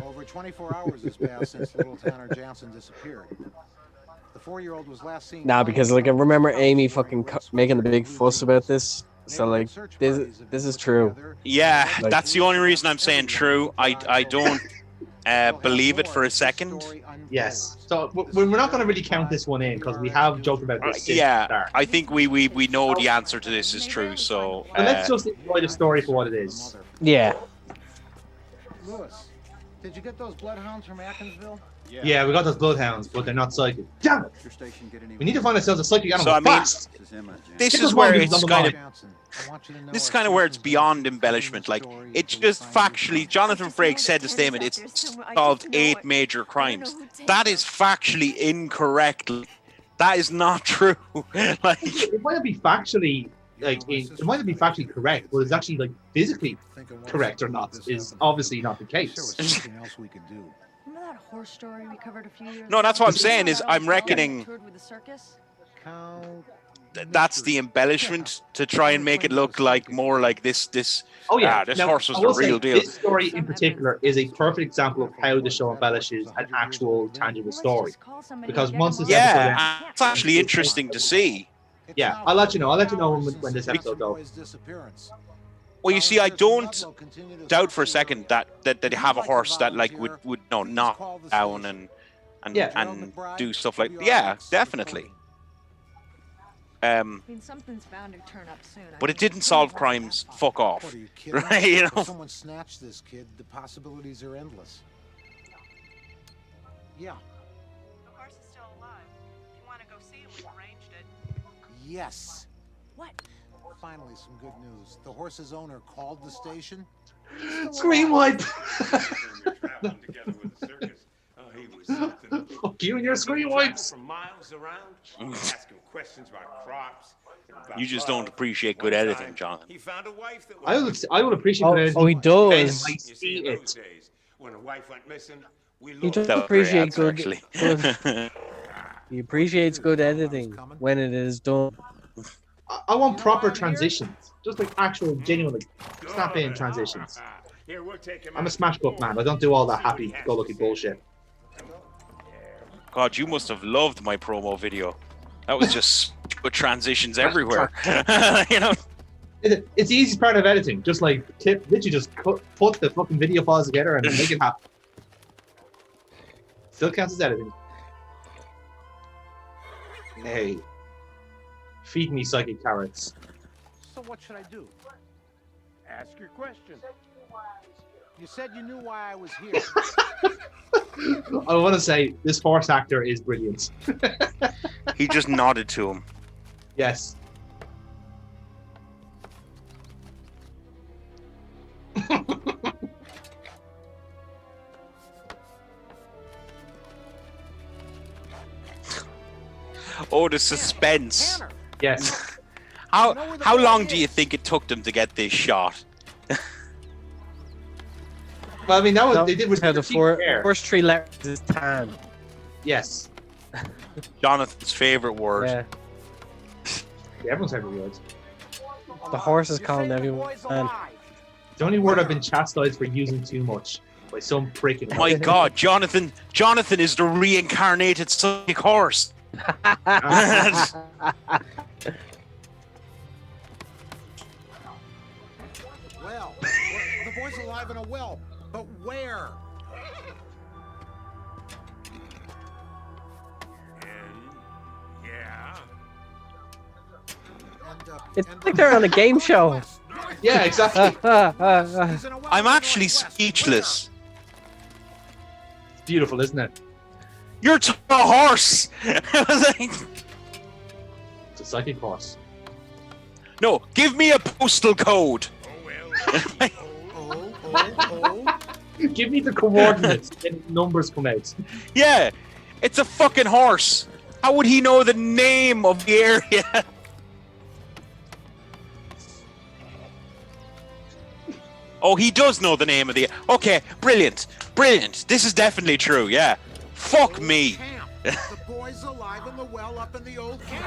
Over 24 hours has passed since little Tanner Johnson disappeared. The 4-year-old was last seen. Nah, because like I remember Amy fucking making a big fuss about this. So like this is true. Yeah, like, that's the only reason I'm saying true. I don't believe it for a second. Yes. So we're not going to really count this one in because we have joked about this. Yeah, I think we know the answer to this is true. So let's just enjoy the story for what it is. Yeah. Lewis, did you get those bloodhounds from Atkinsville? Yeah, we got those bloodhounds, but they're not psychic. Damn it! We need to find ourselves a psychic animal. So I mean, fast. this is where it's kind of where it's beyond embellishment. Like it's just factually. Jonathan Frakes said the statement. It's solved 8 major crimes. That is factually incorrect. That is not true. Like it might not be factually it might not be factually correct, but it's actually like physically correct or not is obviously not the case. Something else we could do. Remember that horse story we covered a few years No, that's what I'm saying is I'm reckoning that's the embellishment to try and make it look like more like this. Oh yeah, this now, horse was the real deal. This story in particular is a perfect example of how the show embellishes an actual tangible story. Because once this episode ends, it's actually interesting to see. Yeah, I'll let you know. I'll let you know when this episode goes. Well, you see, I don't doubt for a second that they have a horse that like would knock down and do stuff like definitely. Something's bound to turn up soon. But it didn't solve crimes. Fuck off, right? You know. If someone snatched this kid, the possibilities are endless. Yeah. The horse is still alive. If you want to go see it, we've arranged it. Yes. What? Finally, some good news. The horse's owner called the station. Scream wipe. Fuck you and your screen wipes. From miles around, asking questions about crops. You just don't appreciate good editing, Jonathan. He found a wife that I would appreciate good editing. Oh, he does. I see it. When a wife went missing, we He does appreciate good. He appreciates good editing when it is done. I want proper transitions, just like actual, genuine, like snap-in transitions. I'm a smash book man. I don't do all that happy-go-lucky bullshit. God, you must have loved my promo video. That was just good transitions everywhere. You know. It's the easiest part of editing. Just like literally just put the fucking video files together and make it happen. Still counts as editing. Hey, feed me psychic carrots. So what should I do? Ask your question. You said you knew why I was here. I want to say this horse actor is brilliant. He just nodded to him. Yes. Oh, the suspense. Tanner. Yes. How long do you think it took them to get this shot? Well, I mean, that was they did with the first 3 letters is tan. Yes. Jonathan's favorite word. Yeah. Yeah, everyone's favorite word. The horse is calling everyone. Man. The only word I've been chastised for using too much by some prick. In My God, Jonathan is the reincarnated psychic horse. Well, the boy's alive in a well, but where? Yeah. It's like they're on a game show. Yeah, exactly. I'm actually speechless. It's beautiful, isn't it? You're a horse. It's a psychic horse. No, give me a postal code. Give me the coordinates and numbers come out. Yeah, it's a fucking horse. How would he know the name of the area? Oh, he does know the name of the... Okay, brilliant. Brilliant. This is definitely true, yeah. Fuck me. The boy's alive in the well up in the old camp.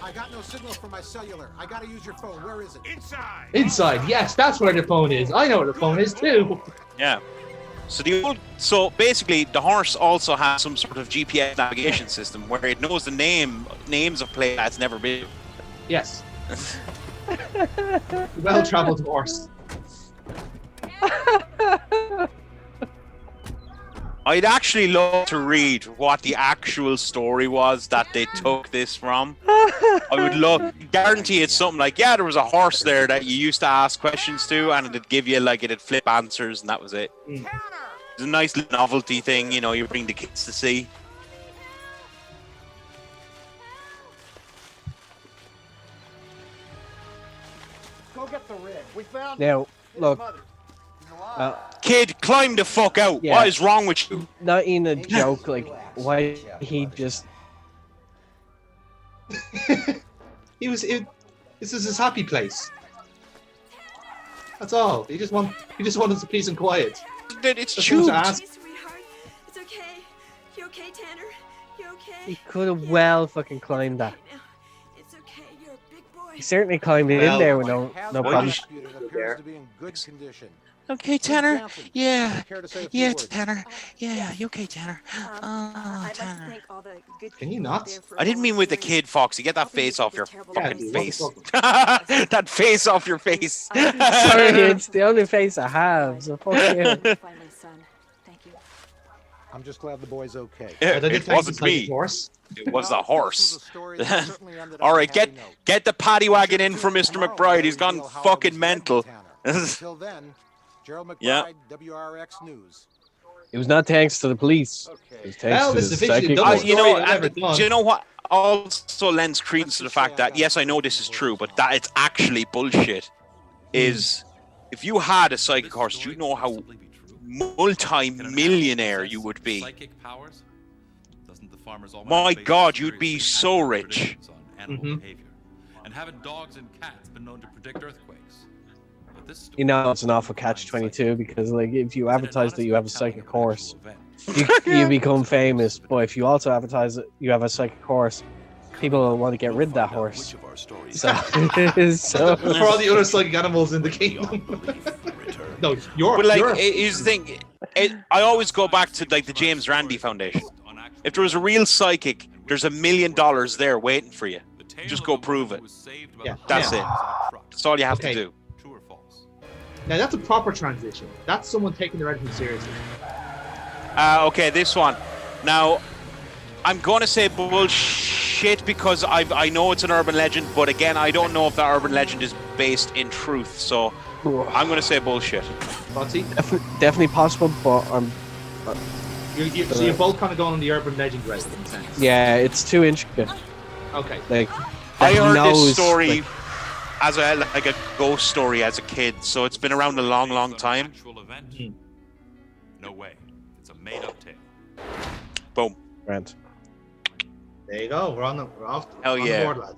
I got no signal from my cellular. I gotta use your phone. Where is it? Inside. Inside, yes, that's where the phone is. I know where the phone is too. Yeah. So basically, the horse also has some sort of GPS navigation system where it knows the names of places that's never been. Yes. Well-traveled horse. I'd actually love to read what the actual story was that they took this from. I would guarantee it's something like, yeah, there was a horse there that you used to ask questions to, and it'd give you, like, it'd flip answers, and that was it. It's a nice little novelty thing, you know, you bring the kids to see. Go get the rig. We found Now, look. Kid, climb the fuck out. Yeah. What is wrong with you? Not in a joke, like, why he just... This is his happy place. That's all. He just wanted some peace and quiet. It's true. Sweetheart, it's okay. You okay, Tanner? You okay? He could have well fucking climbed that. It's okay. You're a big boy. He certainly climbed it in there with no problem. It appears to be in good condition. Okay, Tanner. Yeah. Yeah, Tanner. Yeah, you okay, Tanner? I'd Tanner. like to thank all the good Can you people not? out there for I didn't mean with the kid, Foxy. Get that face off your fucking dude, face. what the That face off your face. Sorry, it's the only face I have, so fuck you. Find my son. Thank you. I'm just glad the boy's okay. It wasn't me. Horse. It was the horse. All right, get the paddy wagon in for Mr. McBride. He's gone fucking mental. Until then, Gerald McBride, Yeah. WRX News. It was not thanks to the police. It was thanks to the psychic horse. Do you know what also lends credence to the fact that, yes, I know this is true, but that it's actually bullshit, is if you had a psychic horse, do you know how multi-millionaire you would be? My God, you'd be so rich. And having dogs and cats been known to predict earthquakes. You know, it's an awful catch-22 because, like, if you advertise that you have a psychic horse, you become famous. But if you also advertise that you have a psychic horse, people will want to get rid of that horse. So for all the other psychic animals in the kingdom. But like, here's the thing. I always go back to like the James Randi Foundation. If there was a real psychic, there's $1 million there waiting for you. Just go prove it. Yeah. That's it. That's all you have to do. Now that's a proper transition. That's someone taking their everything seriously. Okay, this one. Now, I'm going to say bullshit because I know it's an urban legend, but again, I don't know if that urban legend is based in truth, so I'm going to say bullshit. Foxy? Definitely possible, but I'm... So you're both kind of going on the urban legend route in a sense. Yeah, it's too intricate. Okay. Like, I heard knows, this story like, as a ghost story as a kid, so it's been around a long time. No way. It's a made-up tale. Boom. Grant. There you go. We're off Hell on yeah. the board, lad.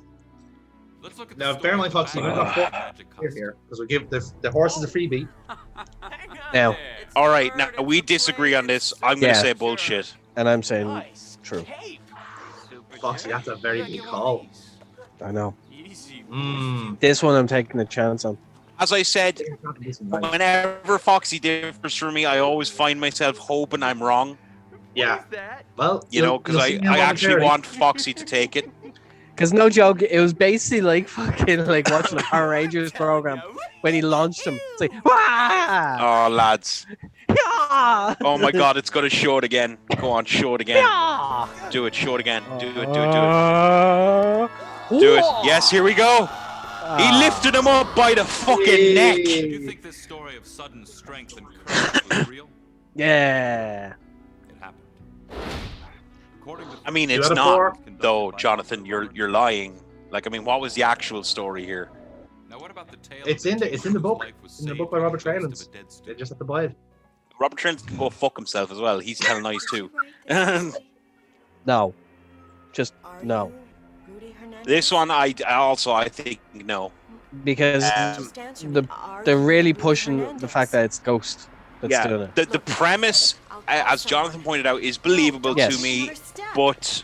Let's look at Now, bear in mind, Foxy, we've got 4 here because we give the horses a freebie. Now. All right, now we disagree on this. I'm going to say bullshit. And I'm saying true. Foxy, that's a very big call. I know. Mm. This one I'm taking a chance on. As I said, whenever Foxy differs from me, I always find myself hoping I'm wrong. Yeah. Well, you know, because I actually want Foxy to take it. Because no joke, it was basically like fucking like watching the Power Rangers program when he launched them. It's like, wah! Oh, lads. Yeah! Oh my God, it's going to show it again. Go on, show it again. Yeah! Do it, show it again. Do it. Do it. Yes, here we go. He lifted him up by the fucking neck. Do you think this story of sudden strength and courage was real? Yeah. It happened. I mean, it's not, though, Jonathan. You're lying. Like, I mean, what was the actual story here? Now, what about the tale? It's in the book. In the book by Robert Traylands. They just have to buy it. Robert Trent can go fuck himself as well. He's telling lies too. No. Just no. This one, I think no. Because they're really pushing the fact that it's Ghost that's doing it. The premise, as Jonathan pointed out, is believable to me, but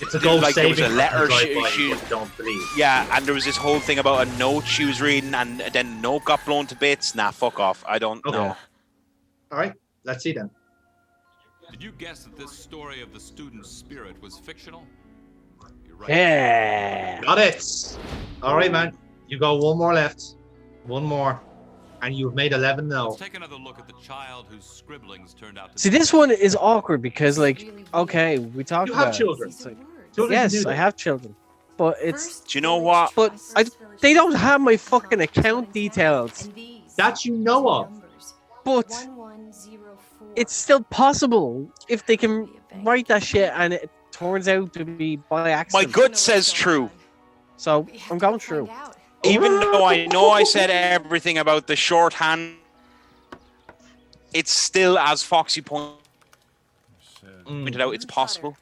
it's a ghost like there was a saving letter she don't believe. Yeah, and there was this whole thing about a note she was reading, and then the note got blown to bits. Nah, fuck off. I don't know. All right, let's see then. Did you guess that this story of the student's spirit was fictional? You're right. Yeah. Got it. All right, man. You got one more left. One more. And you've made 11 now. Let's take another look at the child whose scribblings turned out to See, this one is awkward because, like, okay, we talked about... You have children. Like, yes, I have children. But it's... Do you know what? But they don't have my fucking account details. That you know of. But it's still possible if they can write that shit and it turns out to be by accident. My gut says true. So I'm going true. Even though I know I said everything about the shorthand, it's still, as Foxy pointed out, it's possible.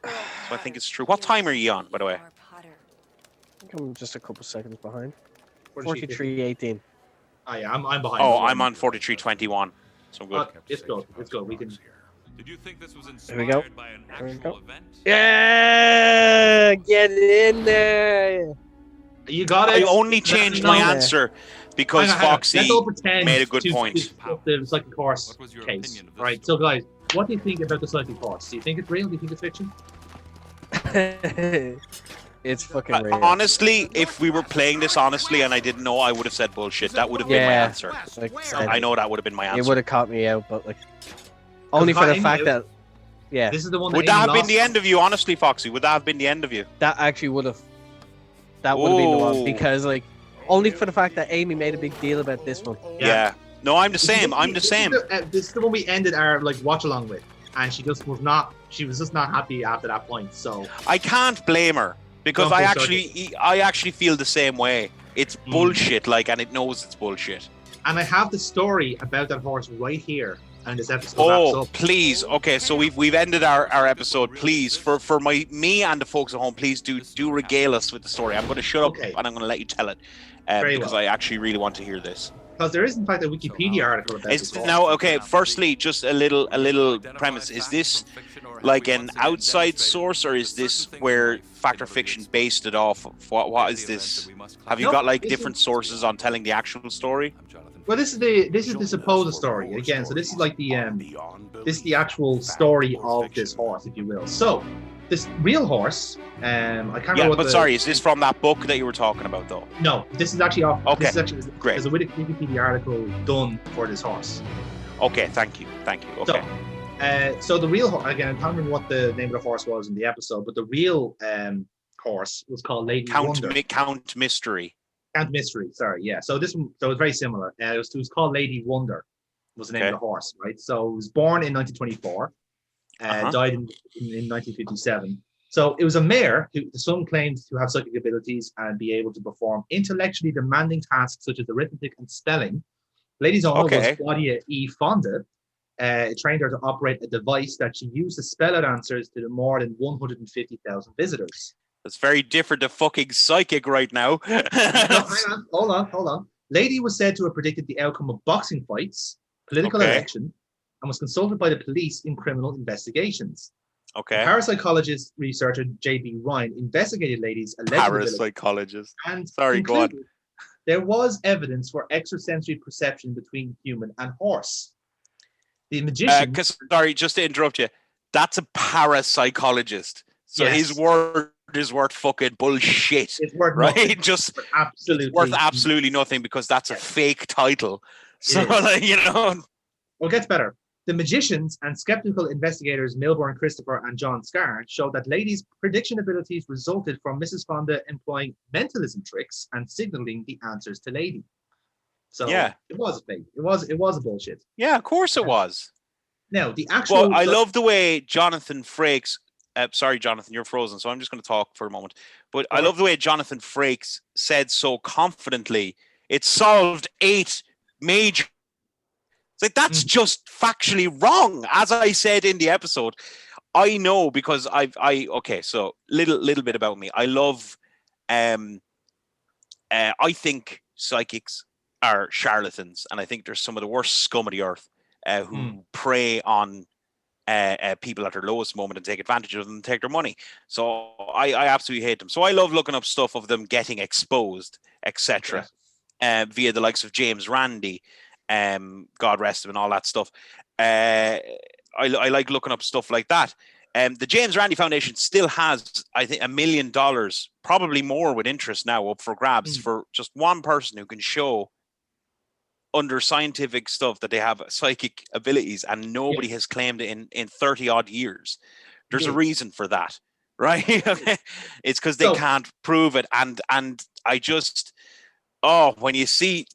So I think it's true. What time are you on, by the way? I think I'm just a couple seconds behind. 43:18. 43:18. Oh yeah, I'm behind. Oh, I'm on 43:21. So good. It's good. It's good. We can. Did you think this was There we go. inspired by an actual event? Yeah, get in there. You got it. I only changed my answer because Hang on. Foxy Let's all pretend made a good to point. The psychic horse case. All right, so guys, what do you think about the psychic horse? Do you think it's real? Do you think it's fiction? It's fucking real. Honestly, if we were playing this honestly and I didn't know, I would have said bullshit. That would have been my answer. Like, I know that would have been my answer. It would have caught me out, but like only for the fact that this is the one. Would that have been the end of you, honestly, Foxy? Would that have been the end of you? That actually would have. That would have been the one because like only for the fact that Amy made a big deal about this one. Yeah. No, I'm the same. I'm the same. This is the one we ended our watch along with, and she just was not. She was just not happy after that point. So I can't blame her because I actually feel the same way. It's bullshit, like, and it knows it's bullshit. And I have the story about that horse right here, and this episode. Oh, please. Okay, so we've ended our episode. Please, for me and the folks at home, please do regale us with the story. I'm going to shut up and I'm going to let you tell it because I actually really want to hear this. Because there is in fact a Wikipedia article about this. Now, okay. Firstly, just a little premise. Is this like an outside source, or is this where Fact or Fiction based it off of? What is this? Have you got like different sources on telling the actual story? Well, this is the supposed story again. So this is like the actual story of this horse, if you will. So this real horse, I can't remember. Yeah, what but sorry, is this from that book that you were talking about, though? No, this is actually off. Okay, this is actually, great. There's a Wikipedia article done for this horse. Okay, thank you. Okay. So the real again, I can't remember what the name of the horse was in the episode, but the real horse was called Lady Wonder. Count Mystery. Count Mystery, sorry, yeah. So this one, so it's very similar. It was called Lady Wonder, was the name of the horse, right? So it was born in 1924, died in 1957. So it was a mare who the son claimed to have psychic abilities and be able to perform intellectually demanding tasks such as arithmetic and spelling. Lady's owner was Claudia E. Fonda. It trained her to operate a device that she used to spell out answers to the more than 150,000 visitors. That's very different to fucking psychic right now. No, hang on. Hold on. Lady was said to have predicted the outcome of boxing fights, political election, and was consulted by the police in criminal investigations. Okay. Parapsychologist researcher J.B. Ryan investigated Lady's alleged parapsychologist. And go on. There was evidence for extrasensory perception between human and horse. The magician. Sorry, just to interrupt you. That's a parapsychologist. So his word is worth fucking bullshit. It's worth right? Nothing. Just absolutely worth absolutely nothing because that's a fake title. So like, Well, it gets better. The magicians and skeptical investigators Milburn Christopher and John Scar showed that Lady's prediction abilities resulted from Mrs. Fonda employing mentalism tricks and signaling the answers to Lady. So it was a fake. It was a bullshit. Yeah, of course it was. Now the actual. Well, I love the way Jonathan Frakes. Sorry, Jonathan, you're frozen, so I'm just going to talk for a moment. But I love the way Jonathan Frakes said so confidently, it solved 8 major. It's like, that's just factually wrong. As I said in the episode, I know because okay, so little bit about me. I love, I think psychics are charlatans, and I think they're some of the worst scum of the earth who prey on people at their lowest moment and take advantage of them and take their money. So I absolutely hate them. So I love looking up stuff of them getting exposed, etc. Via the likes of James Randi, God rest him, and all that stuff. I like looking up stuff like that. The James Randi Foundation still has, I think, $1 million, probably more with interest now, up for grabs for just one person who can show under scientific stuff that they have psychic abilities, and nobody has claimed it in 30 odd years. There's a reason for that, right? It's because they can't prove it. And I just, when you see,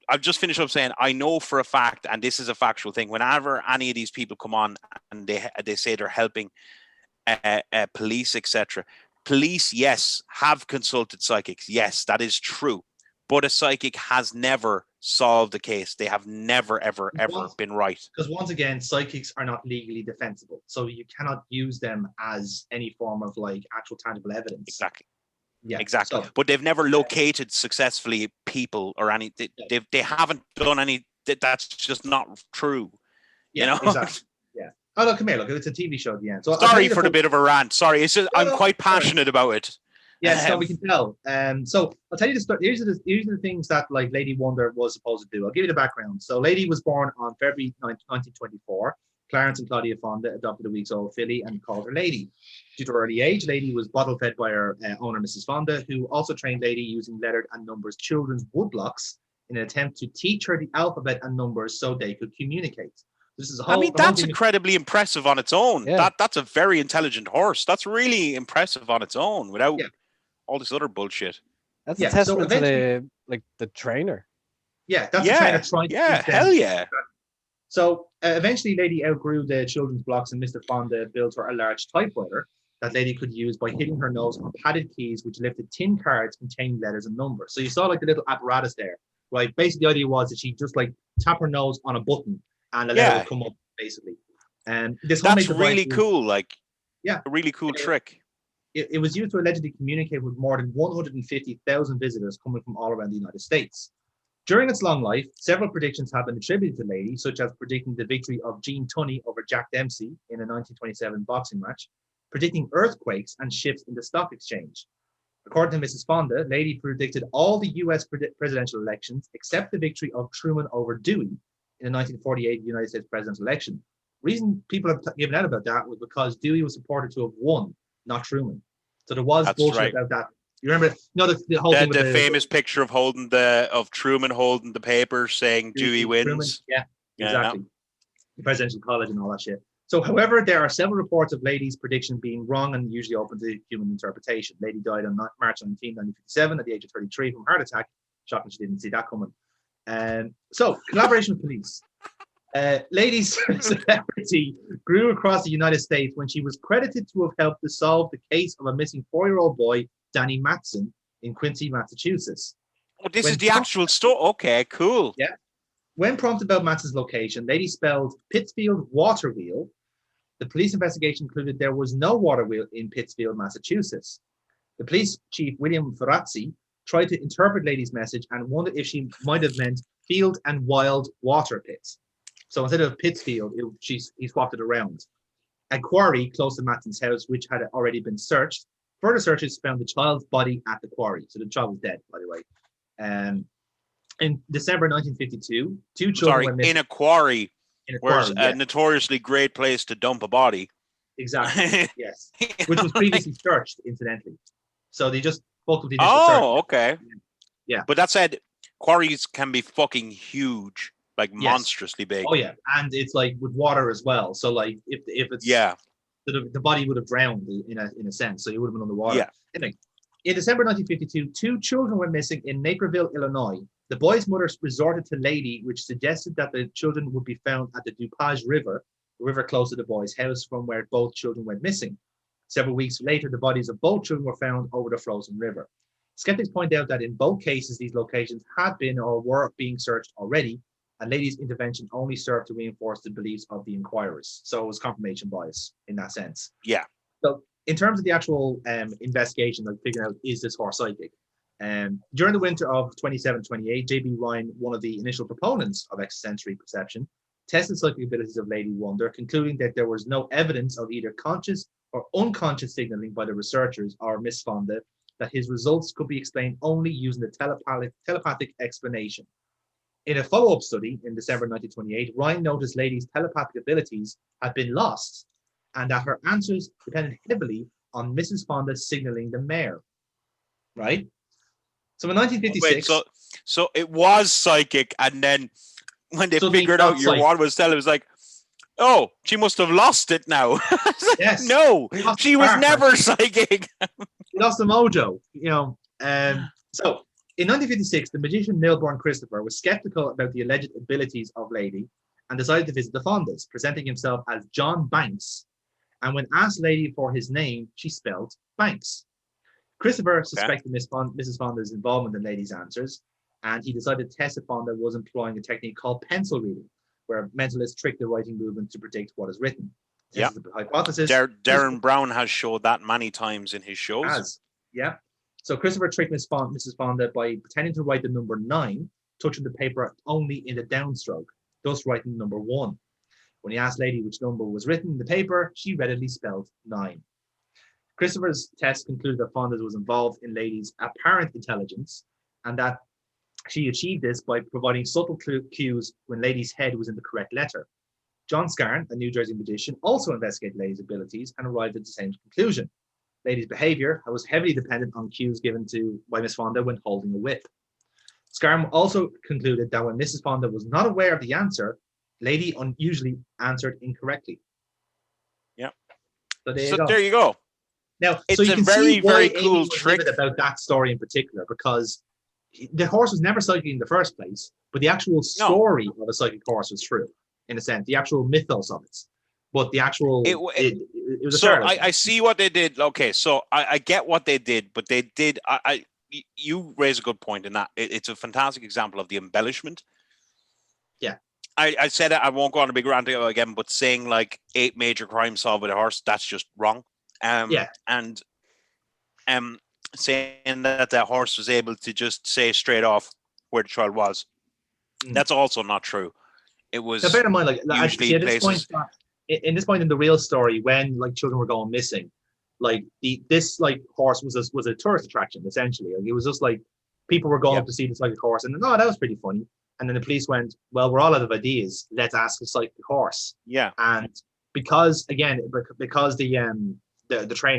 I've just finished up saying, I know for a fact, and this is a factual thing, whenever any of these people come on and they say they're helping police, etc. Police, yes, have consulted psychics. Yes, that is true. But a psychic has never solved the case. They have never, ever been right. Because once again, psychics are not legally defensible. So you cannot use them as any form of like actual tangible evidence. Exactly. Yeah. Exactly. So, but they've never located successfully people or any, they haven't done any, that's just not true. Yeah, you know? Exactly. Yeah. Oh, look, come here. Look, it's a TV show at the end. So sorry for the bit of a rant. Sorry. It's just, I'm quite passionate about it. Yes, so we can tell. So I'll tell you the story. Here's the things that like Lady Wonder was supposed to do. I'll give you the background. So Lady was born on February 9th, 1924. Clarence and Claudia Fonda adopted a weeks-old filly and called her Lady. Due to her early age, Lady was bottle-fed by her owner, Mrs. Fonda, who also trained Lady using lettered and numbers children's woodblocks in an attempt to teach her the alphabet and numbers so they could communicate. This is that's incredibly impressive on its own. Yeah. That's a very intelligent horse. That's really impressive on its own without all this other bullshit. That's a testament to the trainer. Yeah, that's the trainer trying to teach them. Hell yeah. So eventually Lady outgrew the children's blocks and Mr. Fonda built her a large typewriter that Lady could use by hitting her nose on padded keys which lifted tin cards containing letters and numbers. So you saw like the little apparatus there, right? Basically the idea was that she just like tap her nose on a button and the letter would come up basically. And that's really cool, like a really cool trick. It was used to allegedly communicate with more than 150,000 visitors coming from all around the United States. During its long life, several predictions have been attributed to Lady, such as predicting the victory of Gene Tunney over Jack Dempsey in a 1927 boxing match, predicting earthquakes and shifts in the stock exchange. According to Mrs. Fonda, Lady predicted all the U.S. presidential elections except the victory of Truman over Dewey in the 1948 United States presidential election. Reason people have given out about that was because Dewey was supported to have won, not Truman. So there was bullshit about that. You remember, the whole thing with the famous picture of Truman holding the paper saying Dewey wins. Truman. Yeah, exactly. The presidential college and all that shit. So, however, there are several reports of Lady's prediction being wrong and usually open to human interpretation. Lady died on March 19, 1957 at the age of 33 from a heart attack. Shocking she didn't see that coming. So, collaboration with police. Lady's celebrity grew across the United States when she was credited to have helped to solve the case of a missing 4-year-old boy, Danny Matson, in Quincy, Massachusetts. Oh, this is the actual story. Okay, cool. Yeah. When prompted about Matson's location, Lady spelled Pittsfield water wheel. The police investigation concluded there was no water wheel in Pittsfield, Massachusetts. The police chief, William Ferrazzi, tried to interpret Lady's message and wondered if she might have meant field and wild water pits. So instead of Pittsfield, he swapped it around. A quarry close to Matson's house, which had already been searched. Further searches found the child's body at the quarry. So the child was dead, by the way. In December 1952, two children were missing. In a quarry. Where's a notoriously great place to dump a body. Exactly, yes. Which was previously searched, incidentally. So they just fucked with the initial search. Okay. Yeah. But that said, quarries can be fucking huge, like monstrously big. Oh, yeah. And it's like with water as well. So, like, if it's... Yeah. The body would have drowned in a sense. So you would have been underwater. Yeah. Anyway, in December 1952, two children were missing in Naperville, Illinois. The boy's mother resorted to Lady, which suggested that the children would be found at the DuPage River, the river close to the boy's house from where both children went missing. Several weeks later, the bodies of both children were found over the frozen river. Skeptics point out that in both cases, these locations had been or were being searched already, and Lady's intervention only served to reinforce the beliefs of the inquirers. So it was confirmation bias in that sense. Yeah. So in terms of the actual investigation, like figuring out, is this horse psychic? During the winter of 27-28, J.B. Ryan, one of the initial proponents of extrasensory perception, tested psychic abilities of Lady Wonder, concluding that there was no evidence of either conscious or unconscious signaling by the researchers or Miss Fonda, that his results could be explained only using the telepathic explanation. In a follow-up study in December 1928, Ryan noticed Lady's telepathic abilities had been lost and that her answers depended heavily on Mrs. Fonda signaling the mare. Right? So in 1956... Wait, so it was psychic, and then when they figured out your one was telling, it was like, oh, she must have lost it now. Yes. No, she was never psychic. She lost the mojo, you know. So in 1956, the magician Milbourne Christopher was skeptical about the alleged abilities of Lady and decided to visit the Fondas, presenting himself as John Banks. And when asked Lady for his name, she spelled Banks. Christopher suspected Mrs. Fonda's involvement in Lady's answers, and he decided to test if Fonda was employing a technique called pencil reading, where mentalists trick the writing movement to predict what is written. Yeah. The hypothesis. Darren Brown has showed that many times in his shows. Yeah. So Christopher tricked Mrs. Fonda by pretending to write the number 9, touching the paper only in the downstroke, thus writing number 1. When he asked Lady which number was written in the paper, she readily spelled 9. Christopher's test concluded that Fonda was involved in Lady's apparent intelligence, and that she achieved this by providing subtle cues when Lady's head was in the correct letter. John Scarn, a New Jersey magician, also investigated Lady's abilities and arrived at the same conclusion. Lady's behavior was heavily dependent on cues given by Miss Fonda when holding a whip. Scarn also concluded that when Mrs. Fonda was not aware of the answer, Lady unusually answered incorrectly. Yeah. So there you go. Now, it's so you a can very, see why very Amy cool was trick livid about that story in particular, because the horse was never psychic in the first place, but the actual story of a psychic horse was true, in a sense, the actual mythos of it. But the actual it was a so I see what they did. Okay, so I get what they did, but they did. You raise a good point in that it's a fantastic example of the embellishment. Yeah. I said it. I won't go on a big rant again, but saying like 8 major crimes solved with a horse, that's just wrong. And saying that the horse was able to just say straight off where the child was, that's also not true. It was. Now, bear in mind, like usually at this point in the real story, when like children were going missing, like this like horse was a tourist attraction essentially. Like, it was just like people were going up to see the cyclic horse, and that was pretty funny. And then the police went, well, we're all out of ideas. Let's ask the cyclic horse. Yeah. And because the trainer,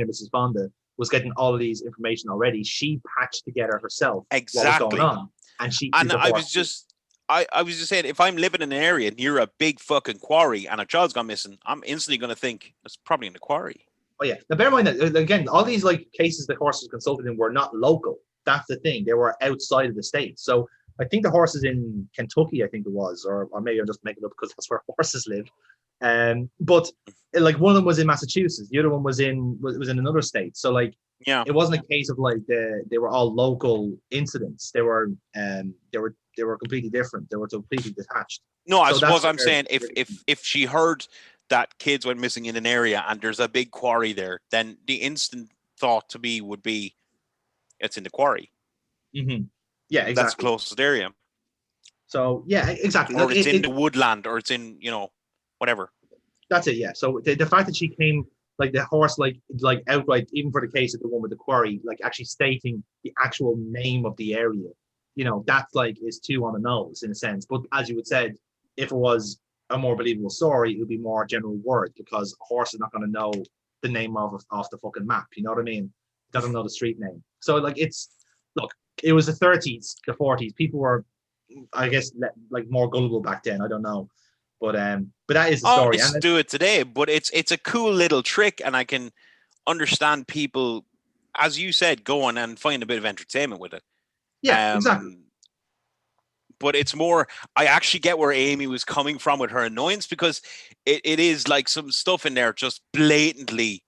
Mrs. Fonda, was getting all of these information already, she patched together herself what was going on. And I was just saying, if I'm living in an area near a big fucking quarry and a child's gone missing, I'm instantly going to think it's probably in the quarry. Oh yeah. Now bear in mind that again, all these like cases the horses consulted in were not local. That's the thing; they were outside of the state. So I think the horses in Kentucky, I think it was, or maybe I'm just making it up because that's where horses live. But like one of them was in Massachusetts, the other one was in another state. So like, yeah, it wasn't a case of like they were all local incidents. They were completely different. They were completely detached. No, I suppose I'm saying if she heard that kids went missing in an area and there's a big quarry there, then the instant thought to me would be it's in the quarry. Mm-hmm. Yeah, exactly. That's the closest area. So yeah, exactly. Or it's in the woodland, or it's in whatever. That's it. Yeah. So the fact that she came like the horse like outright, even for the case of the one with the quarry, like actually stating the actual name of the area, that's like is too on the nose in a sense. But as you would said, if it was a more believable story, it would be more general word, because a horse is not going to know the name off the fucking map. You know what I mean? It doesn't know the street name. So like it was the 30s, the 40s. People were, I guess, like more gullible back then. I don't know, but that is the story. Let's do it today. But it's a cool little trick, and I can understand people, as you said, going and find a bit of entertainment with it. Yeah, exactly. But it's more, I actually get where Amy was coming from with her annoyance, because it is like some stuff in there just blatantly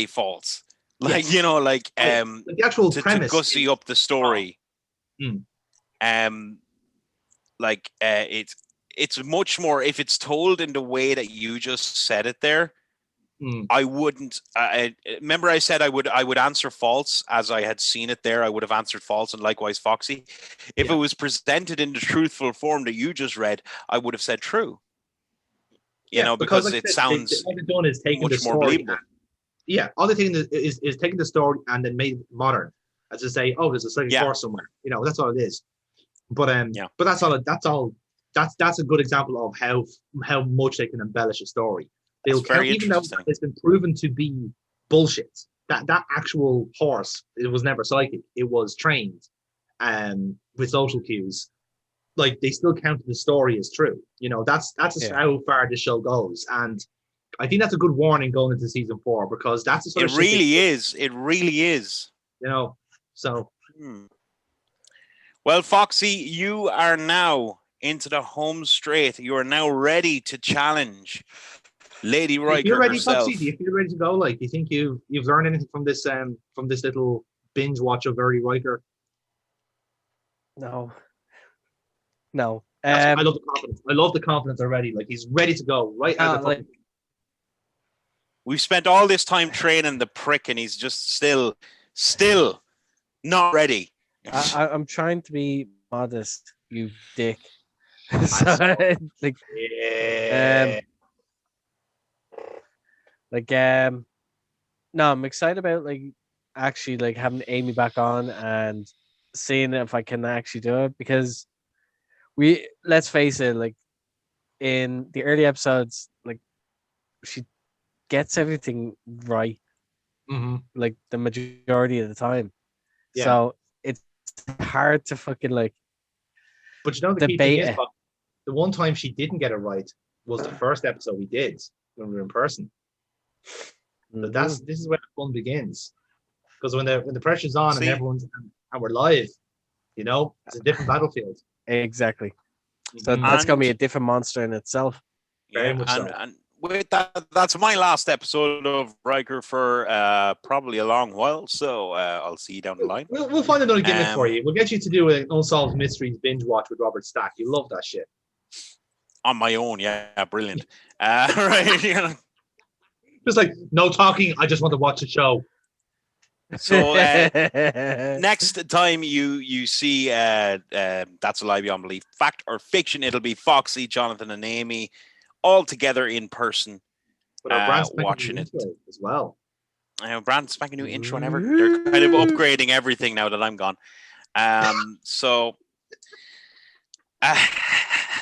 false. Like, yes. The actual premise to gussy up the story. It's much more, if it's told in the way that you just said it there. I wouldn't. Remember, I said I would answer false as I had seen it there. I would have answered false, and likewise Foxy. If it was presented in the truthful form that you just read, I would have said true. Because like it sounds what they've done is taking the story. More believable. All the thing is taking the story and then made it modern, as to say, oh, there's a cyclic horse somewhere. That's all it is. But but that's all. That's a good example of how much they can embellish a story. They'll count, even though it's been proven to be bullshit. That actual horse, it was never psychic. It was trained, with social cues. Like, they still counted the story as true. That's how far the show goes, and I think that's a good warning going into season 4, because that's the sort of shit is. It really is. So. Well, Foxy, you are now into the home straight. You are now ready to challenge Lady Riker You're ready, herself. Foxy? Do you feel ready to go? Like, do you think you've learned anything from this little binge watch of Lady Riker? No. I love the confidence. I love the confidence already. Like, he's ready to go right out of the We've spent all this time training the prick, and he's just still not ready. I'm trying to be modest, you dick. No, I'm excited about actually having Amy back on and seeing if I can actually do it, because let's face it, in the early episodes, she gets everything right, the majority of the time. Yeah. So it's hard to fucking But the key thing is, the one time she didn't get it right was the first episode we did when we were in person. So this is where the fun begins, because when the pressure's on and everyone's and we're live, it's a different battlefield. Exactly. So that's gonna be a different monster in itself. Very much so. And with that's my last episode of Riker for probably a long while. So I'll see you down the line. We'll find another gimmick for you. We'll get you to do an Unsolved Mysteries binge watch with Robert Stack. You love that shit. On my own, yeah, brilliant. Right, Just no talking. I just want to watch the show. So next time you see That's a Lie Beyond Belief, Fact or Fiction, it'll be Foxy, Jonathan, and Amy all together in person. With our brand spanking watching new it. intro as well. Brand spanking new intro and everything. They're kind of upgrading everything now that I'm gone. So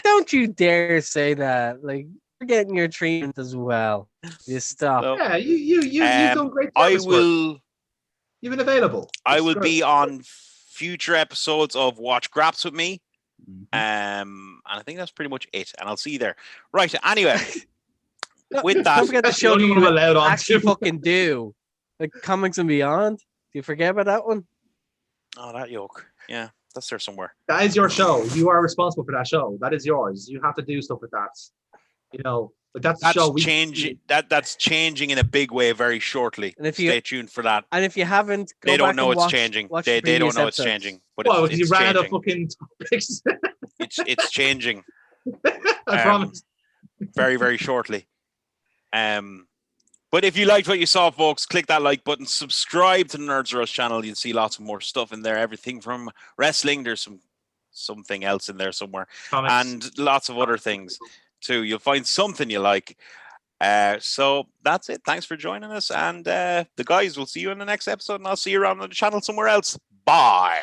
Don't you dare say that. Like, you're getting your treatment as well. You stop. So, Yeah, you've done great I service work. will. You've been available. I will be on future episodes of Watch Graps with me. And I think that's pretty much it. And I'll see you there. Right. Anyway, with that, Don't forget the That's the show only you one I'm allowed on actually to. fucking do. Like Comics and Beyond. Do you forget about that one? oh, that yoke. Yeah, that's there somewhere. That is your show. You are responsible for that show. That is yours. You have to do stuff with that. You know, but that's the show. Changing. That's changing in a big way very shortly. And if you Stay tuned for that. And if you haven't, go They don't back know and it's watch, changing. watch They the don't know previous it's episodes. changing. But Well, it's because you ran out of changing. fucking topics. It's changing. I promise. Very, very shortly. But if you liked what you saw, folks, click that like button. Subscribe to the Nerds Rush channel. You'll see lots of more stuff in there. Everything from wrestling. There's something else in there somewhere. Comics. And lots of other things too. You'll find something you like. So that's it. Thanks for joining us. And the guys will see you in the next episode. And I'll see you around on the channel somewhere else. Bye.